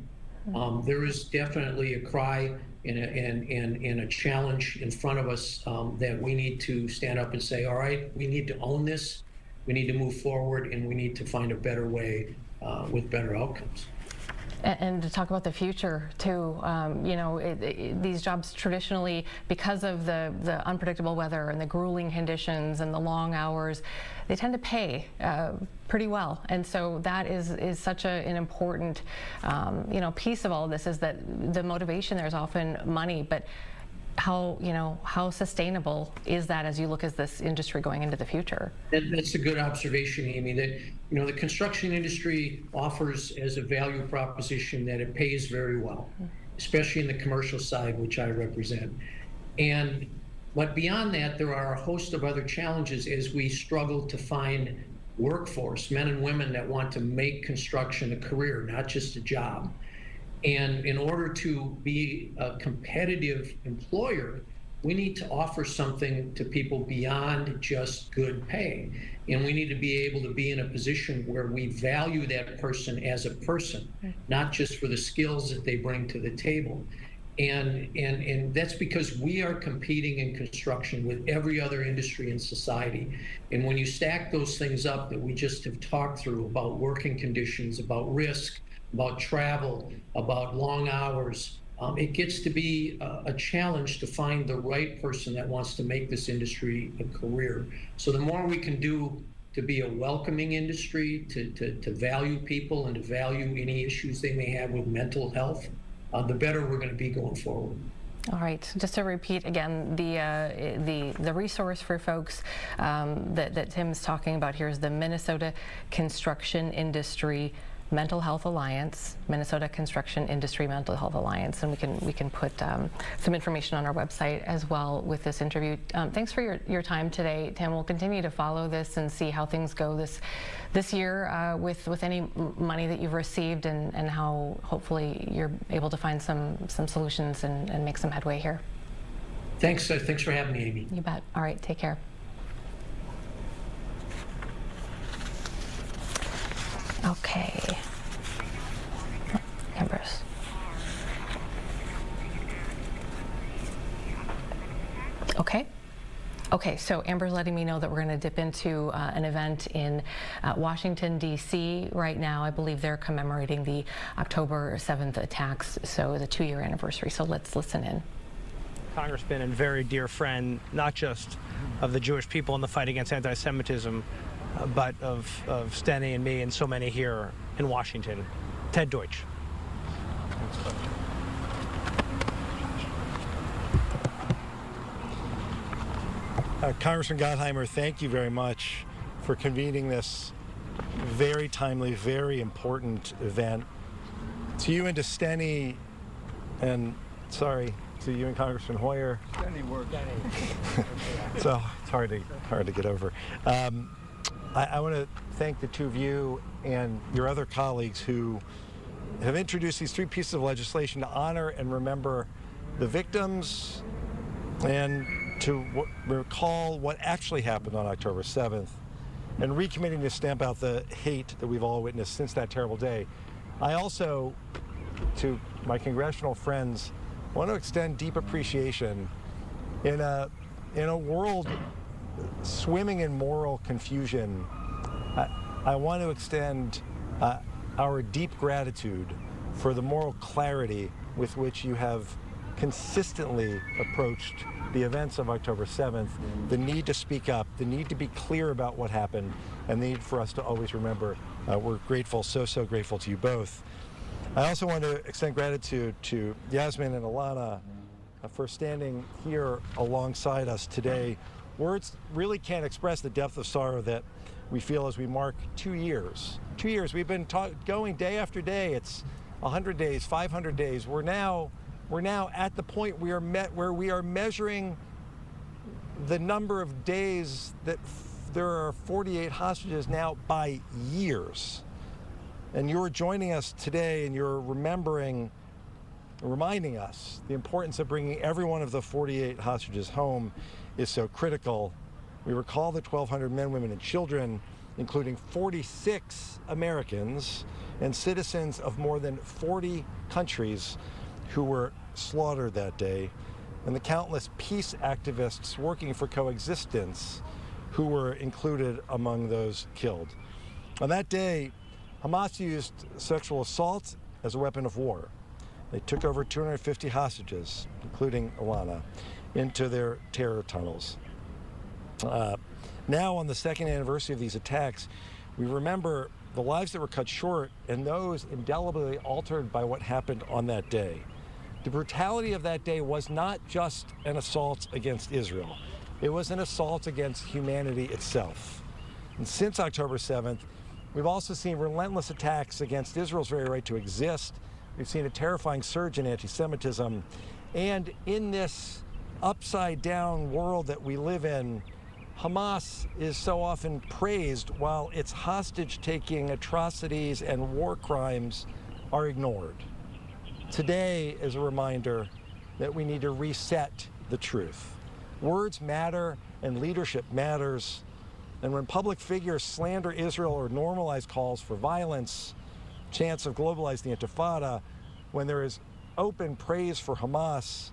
there is definitely a cry and a challenge in front of us that we need to stand up and say, all right, we need to own this, we need to move forward, and we need to find a better way with better outcomes. And to talk about the future too, these jobs traditionally, because of the unpredictable weather and the grueling conditions and the long hours, they tend to pay pretty well. And so that is such an important piece of all of this, is that the motivation there is often money, but how sustainable is that as you look at this industry going into the future? That's a good observation, Amy, that the construction industry offers as a value proposition that it pays very well, especially in the commercial side, which I represent. But beyond that, there are a host of other challenges as we struggle to find workforce, men and women that want to make construction a career, not just a job. And in order to be a competitive employer, we need to offer something to people beyond just good pay. And we need to be able to be in a position where we value that person as a person, not just for the skills that they bring to the table. And that's because we are competing in construction with every other industry in society. And when you stack those things up that we just have talked through about working conditions, about risk, about travel, about long hours, it gets to be a challenge to find the right person that wants to make this industry a career. So the more we can do to be a welcoming industry, to value people and to value any issues they may have with mental health, the better we're going to be going forward. All right, just to repeat again, the resource for folks that Tim's talking about here is the Minnesota Construction Industry Mental Health Alliance, Minnesota Construction Industry Mental Health Alliance, and we can put some information on our website as well with this interview. Thanks for your time today, Tim. We'll continue to follow this and see how things go this year with any money that you've received, and how hopefully you're able to find some solutions and make some headway here. Thanks for having me, Amy. You bet. All right, take care. Okay. Amber's. Okay, so Amber's letting me know that we're going to dip into an event in Washington, D.C. right now. I believe they're commemorating the October 7th attacks, so the 2-year anniversary. So let's listen in. Congressman and very dear friend, not just of the Jewish people in the fight against anti-Semitism, but of Steny and me and so many here in Washington, Ted Deutsch. Congressman Gottheimer, thank you very much for convening this very timely, very important event. To you and to Steny, and sorry, to you and Congressman Hoyer. Steny works. So it's hard to get over. I want to thank the two of you and your other colleagues who have introduced these 3 pieces of legislation to honor and remember the victims and to recall what actually happened on October 7th, and recommitting to stamp out the hate that we've all witnessed since that terrible day. I also to my congressional friends, I want to extend deep appreciation in a world swimming in moral confusion. I want to extend our deep gratitude for the moral clarity with which you have consistently approached the events of October 7th, the need to speak up, the need to be clear about what happened, and the need for us to always remember we're grateful, so grateful to you both. I also want to extend gratitude to Yasmin and Alana for standing here alongside us today. Words really can't express the depth of sorrow that we feel as we mark 2 years. 2 years, we've been going day after day. It's 100 days, 500 days. We're now at the point where we are measuring the number of days that there are 48 hostages now by years. And you're joining us today and you're reminding us the importance of bringing every one of the 48 hostages home is so critical. We recall the 1,200 men, women, and children, including 46 Americans and citizens of more than 40 countries who were slaughtered that day, and the countless peace activists working for coexistence who were included among those killed. On that day, Hamas used sexual assault as a weapon of war. They took over 250 hostages, including Alana, into their terror tunnels. Now, on the second anniversary of these attacks, we remember the lives that were cut short and those indelibly altered by what happened on that day. The brutality of that day was not just an assault against Israel. It was an assault against humanity itself. And since October 7th, we've also seen relentless attacks against Israel's very right to exist. We've seen a terrifying surge in anti-Semitism. And in this upside-down world that we live in, Hamas is so often praised while its hostage-taking atrocities and war crimes are ignored. Today is a reminder that we need to reset the truth. Words matter and leadership matters. And when public figures slander Israel or normalize calls for violence, chants of globalize the Intifada, when there is open praise for Hamas,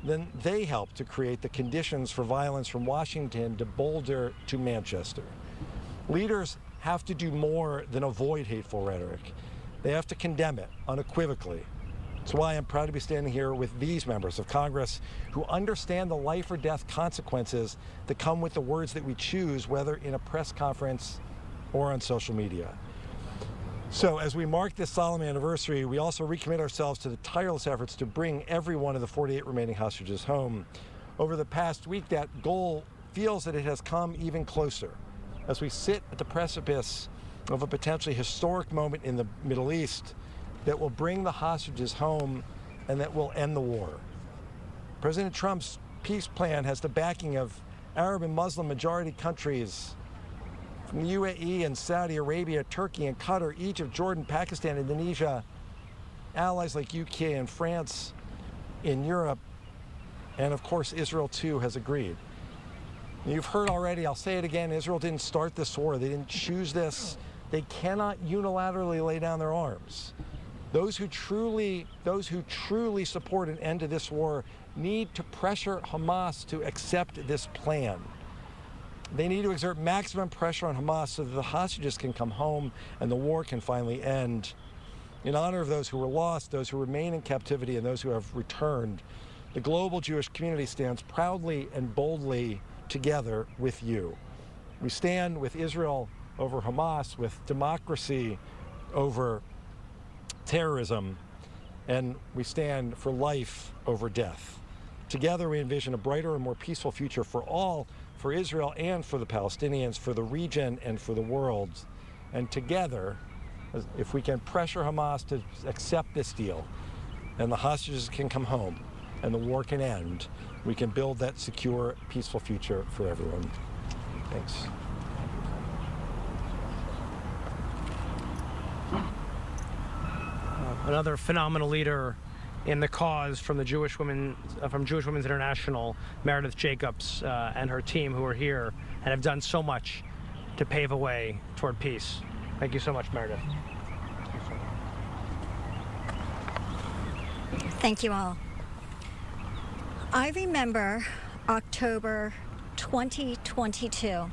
then they help to create the conditions for violence from Washington to Boulder to Manchester. Leaders have to do more than avoid hateful rhetoric. They have to condemn it unequivocally. That's why I'm proud to be standing here with these members of Congress who understand the life or death consequences that come with the words that we choose, whether in a press conference or on social media. So as we mark this solemn anniversary, we also recommit ourselves to the tireless efforts to bring every one of the 48 remaining hostages home. Over the past week, that goal feels that it has come even closer as we sit at the precipice of a potentially historic moment in the Middle East that will bring the hostages home and that will end the war. President Trump's peace plan has the backing of Arab and Muslim majority countries from the UAE and Saudi Arabia, Turkey and Qatar, Egypt, Jordan, Pakistan, Indonesia, allies like UK and France in Europe, and of course Israel too has agreed. You've heard already, I'll say it again, Israel didn't start this war. They didn't choose this. They cannot unilaterally lay down their arms. Those who truly support an end to this war need to pressure Hamas to accept this plan. They need to exert maximum pressure on Hamas so that the hostages can come home and the war can finally end. In honor of those who were lost, those who remain in captivity, and those who have returned, the global Jewish community stands proudly and boldly together with you. We stand with Israel over Hamas, with democracy over terrorism, and we stand for life over death. Together we envision a brighter and more peaceful future for all, for Israel and for the Palestinians, for the region and for the world. And together, if we can pressure Hamas to accept this deal and the hostages can come home and the war can end, we can build that secure, peaceful future for everyone. Thanks. Another phenomenal leader in the cause from the Jewish Women's International, Meredith Jacobs, and her team who are here and have done so much to pave a way toward peace. Thank you so much, Meredith. Thank you all. I remember October 2022.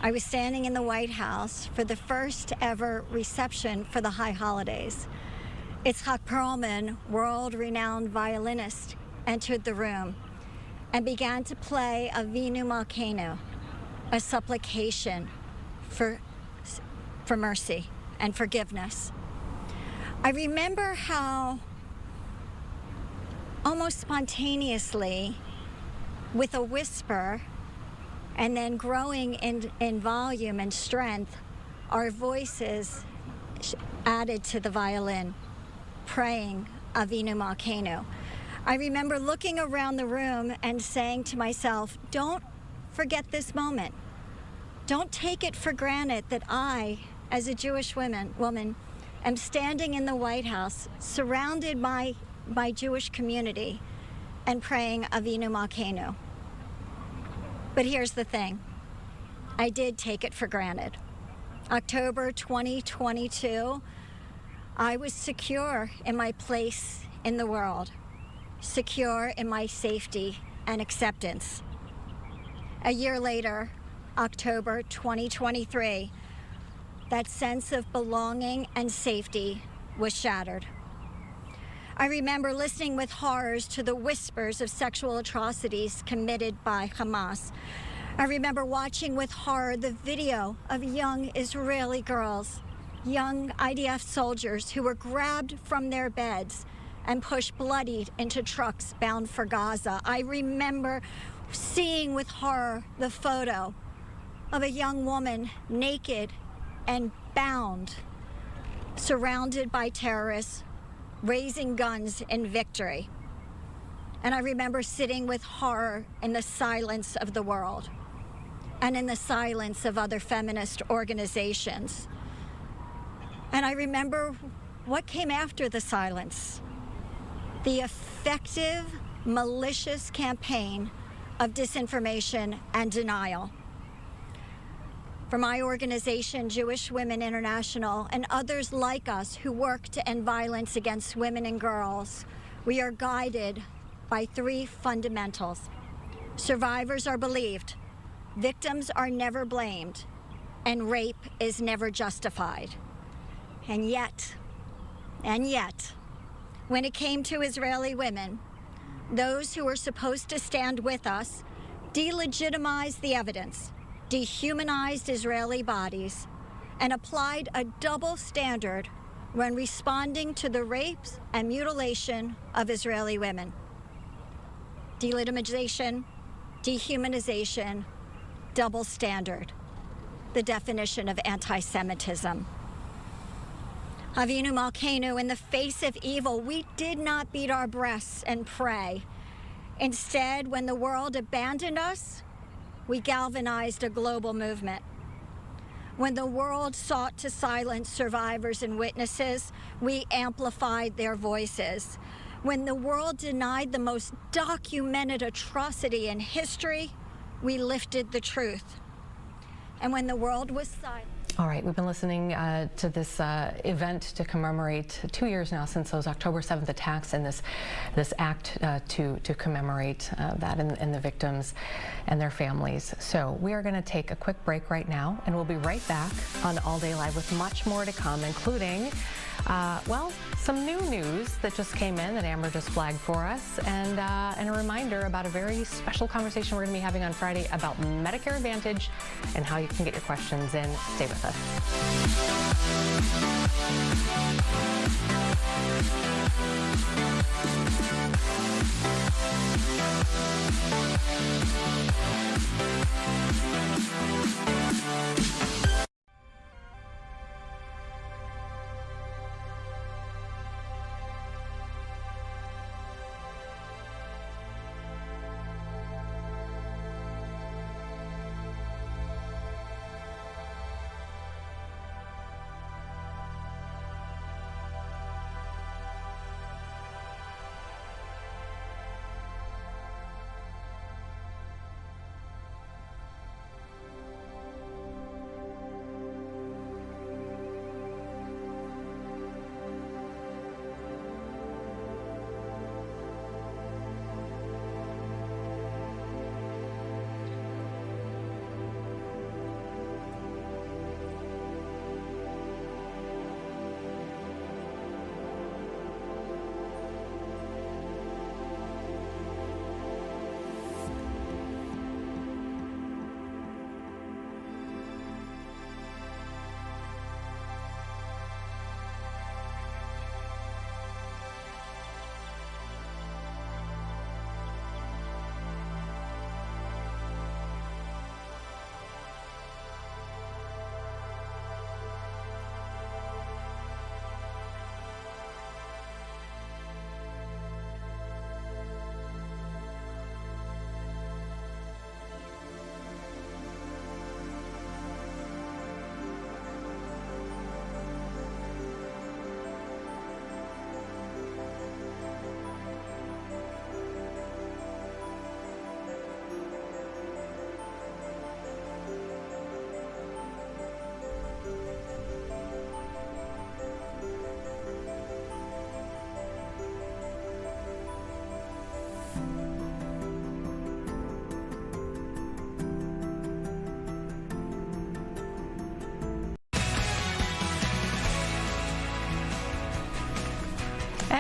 I was standing in the White House for the first ever reception for the high holidays. Itzhak Perlman, world-renowned violinist, entered the room and began to play Avinu Malkeinu, a supplication for mercy and forgiveness. I remember how almost spontaneously, with a whisper, and then growing in volume and strength, our voices added to the violin, praying Avinu Malkeinu. I remember looking around the room and saying to myself, don't forget this moment. Don't take it for granted that I, as a Jewish woman, am standing in the White House, surrounded by my Jewish community, and praying Avinu Malkeinu. But here's the thing. I did take it for granted. October 2022, I was secure in my place in the world, secure in my safety and acceptance. A year later, October 2023, that sense of belonging and safety was shattered. I remember listening with horrors to the whispers of sexual atrocities committed by Hamas. I remember watching with horror the video of young Israeli girls, young IDF soldiers who were grabbed from their beds and pushed bloodied into trucks bound for Gaza. I remember seeing with horror the photo of a young woman naked and bound, surrounded by terrorists, raising guns in victory. And I remember sitting with horror in the silence of the world and in the silence of other feminist organizations. And I remember what came after the silence: the effective, malicious campaign of disinformation and denial. For my organization, Jewish Women International, and others like us who work to end violence against women and girls, we are guided by three fundamentals. Survivors are believed, victims are never blamed, and rape is never justified. And yet, when it came to Israeli women, those who were supposed to stand with us delegitimized the evidence, dehumanized Israeli bodies, and applied a double standard when responding to the rapes and mutilation of Israeli women. Delegitimization, dehumanization, double standard, the definition of anti-Semitism. Avinu Malkeinu, in the face of evil, we did not beat our breasts and pray. Instead, when the world abandoned us, we galvanized a global movement. When the world sought to silence survivors and witnesses, we amplified their voices. When the world denied the most documented atrocity in history, we lifted the truth. And when the world was silent. All right, we've been listening to this event to commemorate 2 years now since those October 7th attacks, and this act to commemorate that and the victims and their families. So we are going to take a quick break right now, and we'll be right back on All Day Live with much more to come, including, well, some new news that just came in that Amber just flagged for us, and a reminder about a very special conversation we're going to be having on Friday about Medicare Advantage and how you can get your questions in. Stay with us.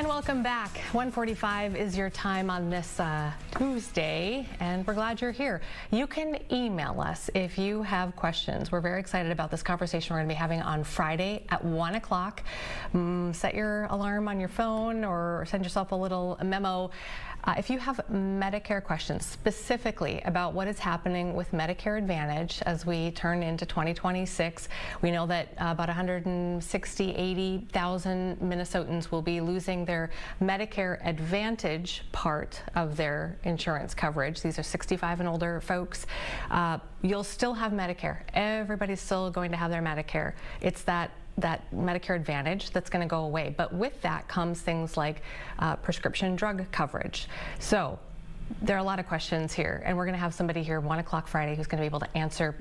And welcome back. 1:45 is your time on this Tuesday, and we're glad you're here. You can email us if you have questions. We're very excited about this conversation we're going to be having on Friday at 1 o'clock. Set your alarm on your phone or send yourself a little memo. If you have Medicare questions, specifically about what is happening with Medicare Advantage as we turn into 2026, we know that about 80,000 Minnesotans will be losing their Medicare Advantage part of their insurance coverage. These are 65 and older folks. You'll still have Medicare. Everybody's still going to have their Medicare. It's that Medicare Advantage that's going to go away. But with that comes things like prescription drug coverage. So there are a lot of questions here, and we're going to have somebody here 1 o'clock Friday who's going to be able to answer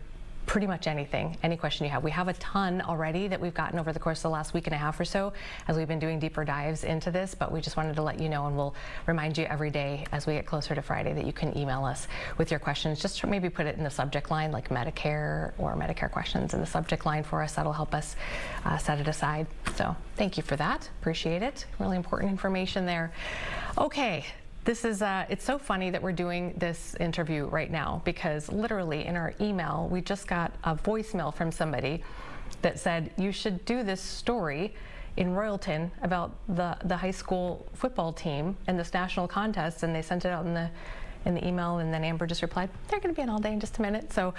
pretty much anything, any question you have. We have a ton already that we've gotten over the course of the last week and a half or so as we've been doing deeper dives into this, but we just wanted to let you know, and we'll remind you every day as we get closer to Friday that you can email us with your questions. Just maybe put it in the subject line, like Medicare or Medicare questions in the subject line for us. That'll help us set it aside. So thank you for that. Appreciate it. Really important information there. Okay. This is, it's so funny that we're doing this interview right now because literally in our email, we just got a voicemail from somebody that said, you should do this story in Royalton about the high school football team and this national contest, and they sent it out in the email, and then Amber just replied, they're going to be in all day in just a minute. So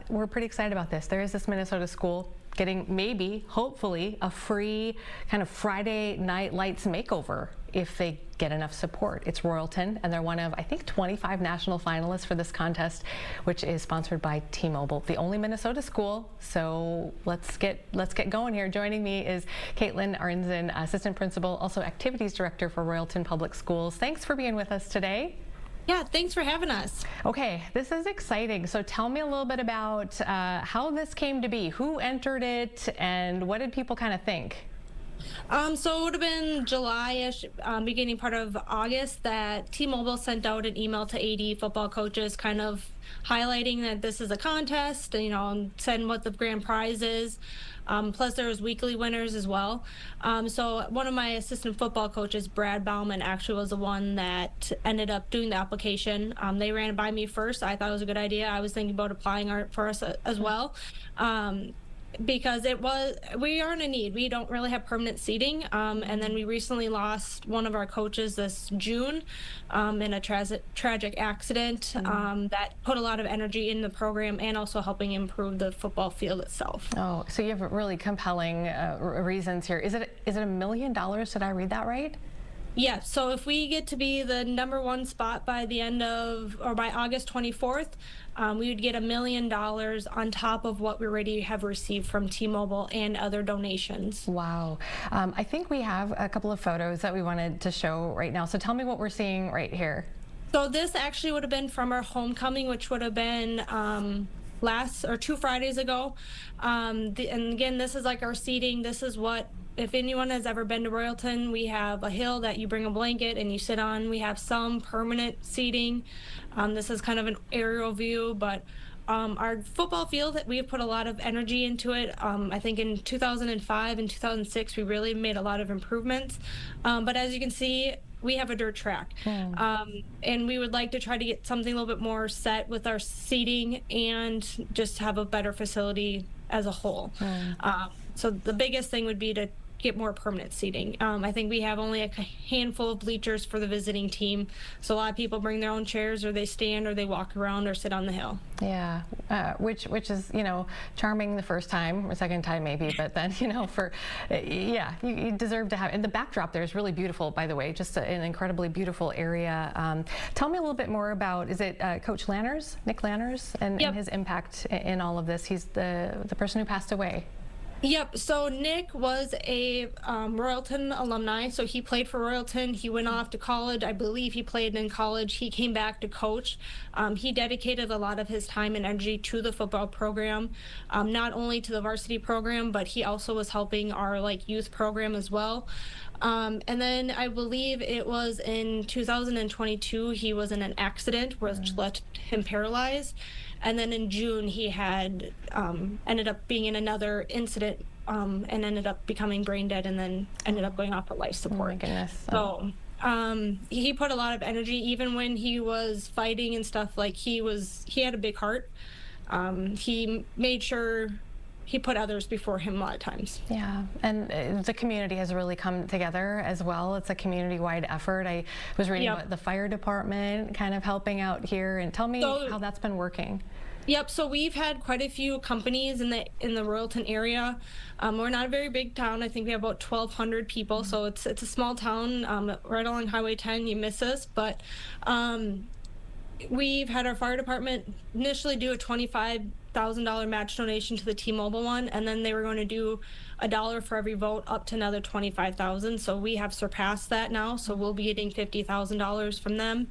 we're pretty excited about this. There is this Minnesota school getting maybe, hopefully, a free kind of Friday Night Lights makeover if they get enough support. It's Royalton, and they're one of, I think, 25 national finalists for this contest, which is sponsored by T-Mobile, the only Minnesota school. So let's get going here. Joining me is Caitlin Arnzen, assistant principal, also activities director for Royalton Public Schools. Thanks for being with us today. Yeah, thanks for having us. Okay, this is exciting. So tell me a little bit about how this came to be, who entered it, and what did people kind of think? So it would have been July-ish, beginning part of August, that T-Mobile sent out an email to AD football coaches kind of highlighting that this is a contest, you know, and saying what the grand prize is. Plus there was weekly winners as well. So one of my assistant football coaches, Brad Bauman, actually was the one that ended up doing the application. They ran it by me first. I thought it was a good idea. I was thinking about applying for us as well. Because we are in a need. We don't really have permanent seating. And then we recently lost one of our coaches this June in a tragic accident that put a lot of energy in the program and also helping improve the football field itself. Oh, so you have really compelling reasons here. Is it $1 million? Did I read that right? Yeah, so if we get to be the #1 spot by the end of, or by August 24th, we would get $1 million on top of what we already have received from T-Mobile and other donations. Wow. I think we have a couple of photos that we wanted to show right now. So tell me what we're seeing right here. So this actually would have been from our homecoming, which would have been 2 Fridays ago. And again, this is like our seating. This is what, if anyone has ever been to Royalton, we have a hill that you bring a blanket and you sit on. We have some permanent seating. This is kind of an aerial view, but our football field, we have put a lot of energy into it. I think in 2005 and 2006, we really made a lot of improvements. But as you can see, we have a dirt track. And we would like to try to get something a little bit more set with our seating and just have a better facility as a whole. So the biggest thing would be to get more permanent seating. I think we have only a handful of bleachers for the visiting team. So a lot of people bring their own chairs, or they stand, or they walk around, or sit on the hill. Yeah, which is, you know, charming the first time or second time maybe, but then, you know, you deserve to have, and the backdrop there is really beautiful, by the way, just an incredibly beautiful area. Tell me a little bit more about, is it Coach Lanners, Nick Lanners, and his impact in all of this? He's the person who passed away. Yep, so Nick was a Royalton alumni, so he played for Royalton. He went off to college. I believe he played in college. He came back to coach. He dedicated a lot of his time and energy to the football program, not only to the varsity program, but he also was helping our youth program as well. And then I believe it was in 2022, he was in an accident which left him paralyzed. And then in June, he had ended up being in another incident and ended up becoming brain dead, and then ended up going off of life support. Oh my goodness. So he put a lot of energy, even when he was fighting and stuff. Like he had a big heart. He made sure he put others before him a lot of times. Yeah, and the community has really come together as well. It's a community-wide effort. I was reading about the fire department kind of helping out here, and tell me how that's been working. Yep. So we've had quite a few companies in the Royalton area. We're not a very big town. I think we have about 1,200 people. So it's a small town right along Highway 10. You miss us, but we've had our fire department initially do a $25,000 match donation to the T-Mobile one, and then they were going to do $1 for every vote up to another $25,000. So we have surpassed that now. So we'll be getting $50,000 from them.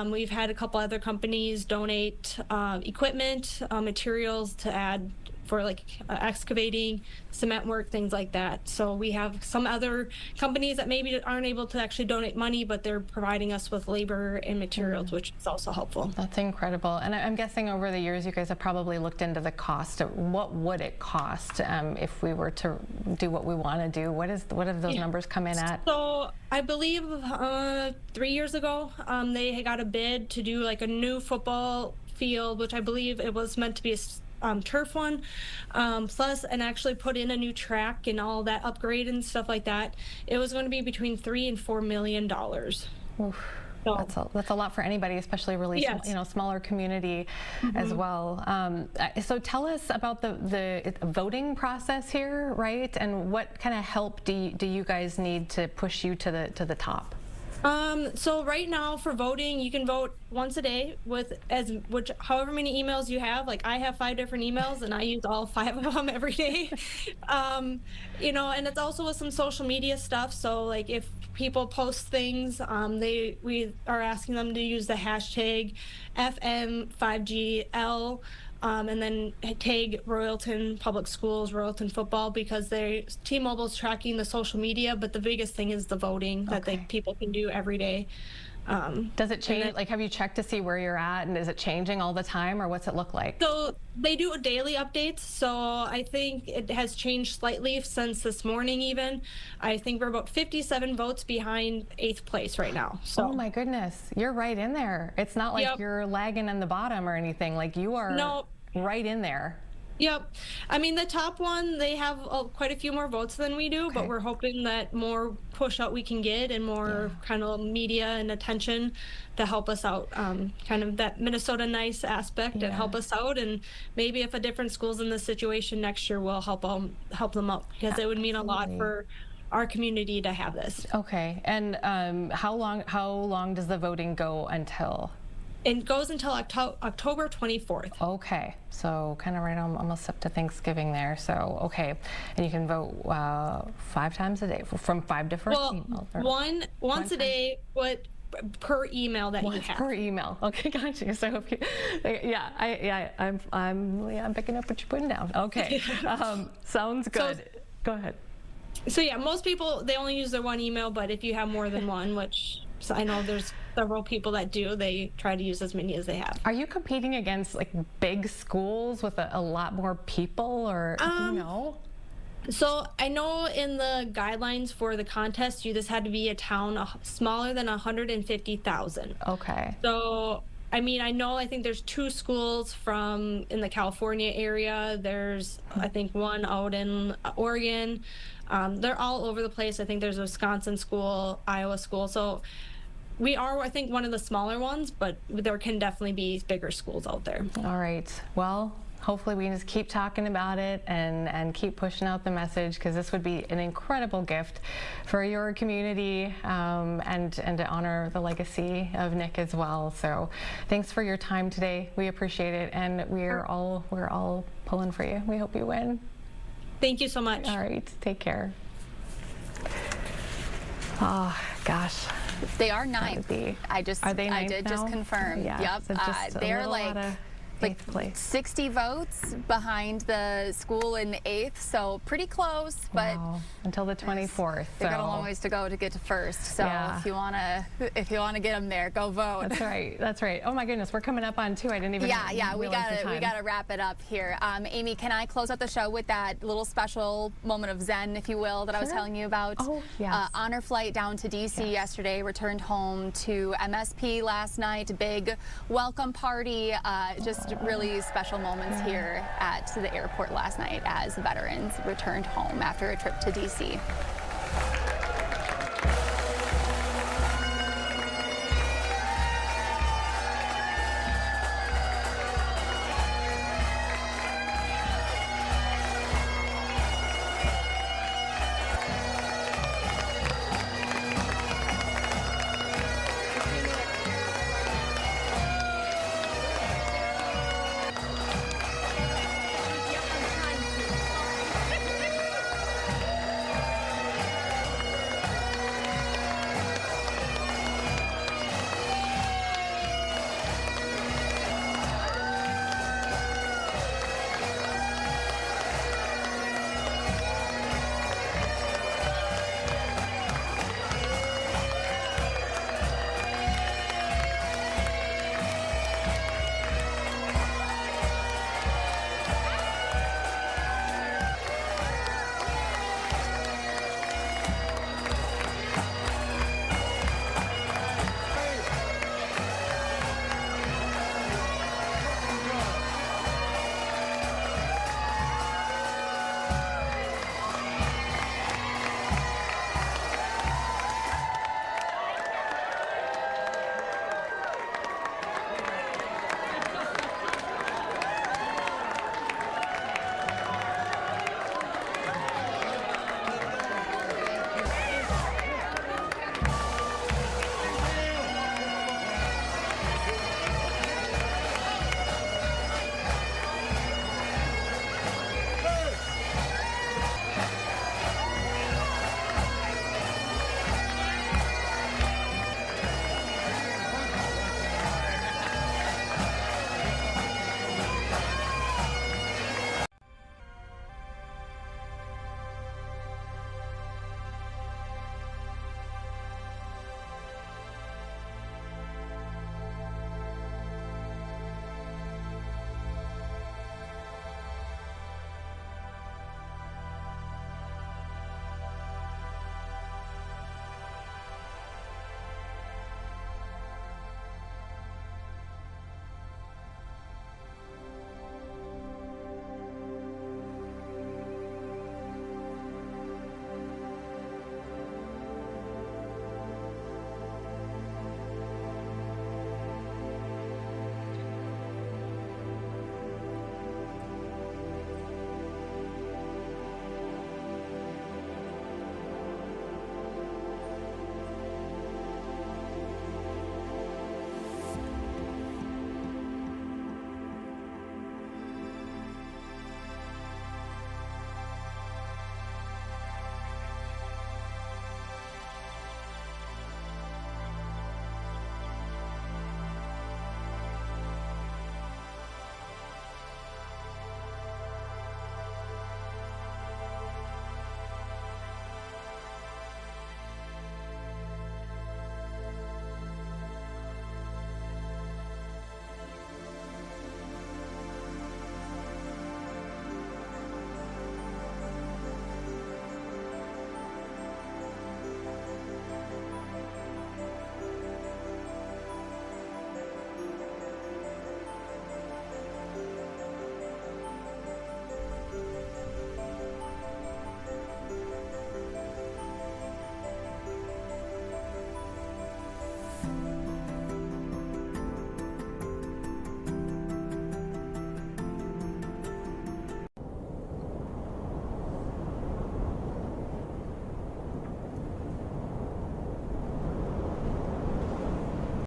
We've had a couple other companies donate equipment, materials to add for like excavating, cement work, things like that. So we have some other companies that maybe aren't able to actually donate money, but they're providing us with labor and materials, which is also helpful. That's incredible. And I'm guessing over the years you guys have probably looked into the cost. What would it cost if we were to do what we want to do? What have those numbers come in at? So I believe 3 years ago they got a bid to do like a new football field, which I believe it was meant to be a turf one, plus and actually put in a new track and all that upgrade and stuff like that. It was going to be between $3 and $4 million. Oof. So that's a lot for anybody, especially really smaller community as well. So tell us about the voting process here, right? And what kind of help do you guys need to push you to the top? So right now for voting, you can vote once a day with however many emails you have. Like I have 5 different emails and I use all 5 of them every day. And it's also with some social media stuff. So like if people post things, we are asking them to use the hashtag FM5GL. And then tag Royalton Public Schools, Royalton football, because T-Mobile's tracking the social media, but the biggest thing is the voting that people can do every day. Does it change? Like, have you checked to see where you're at, and is it changing all the time, or what's it look like? So they do daily updates. So I think it has changed slightly since this morning. Even I think we're about 57 votes behind 8th place right now. So oh my goodness, you're right in there. It's not like you're lagging in the bottom or anything. Like you are right in there. Yep. I mean, the top one, they have quite a few more votes than we do, but we're hoping that more push out we can get and more kind of media and attention to help us out, kind of that Minnesota nice aspect and help us out. And maybe if a different school's in this situation next year, we'll help them out, because it would mean a lot for our community to have this. Okay. And how long does the voting go until? It goes until October 24th. Okay, so kind of right on, almost up to Thanksgiving there. So okay, and you can vote 5 times a day from 5 different emails. Once a day, per email that you have. Per email. Okay, gotcha. So if you, I'm picking up what you're putting down. Okay, sounds good. So, go ahead. So yeah, most people, they only use their one email, but if you have more than one, which I know there's several people that do, they try to use as many as they have. Are you competing against like big schools with a lot more people, or do you know? So I know in the guidelines for the contest, you just had to be a town smaller than 150,000. Okay. So I mean, I think there's 2 schools in the California area. There's I think one out in Oregon. They're all over the place. I think there's a Wisconsin school, Iowa school. So we are, I think, one of the smaller ones, but there can definitely be bigger schools out there. All right. Well, hopefully we can just keep talking about it and keep pushing out the message, because this would be an incredible gift for your community, and to honor the legacy of Nick as well. So thanks for your time today. We appreciate it, and we're all pulling for you. We hope you win. Thank you so much. All right. Take care. Oh, gosh. They are 9th. Are they 9th I did now? just confirm. Yeah. Yep. So just they're like like 8th place. 60 votes behind the school in 8th, so pretty close, but until the 24th. They got a long ways to go to get to first. So if you wanna get them there, go vote. That's right. That's right. Oh my goodness, we're coming up on 2. I didn't even. Yeah. We gotta wrap it up here. Amy, can I close out the show with that little special moment of zen, if you will, that I was telling you about? Oh yes. Honor flight down to DC yesterday. Returned home to MSP last night. Big welcome party. Just really special moments here at the airport last night as veterans returned home after a trip to DC.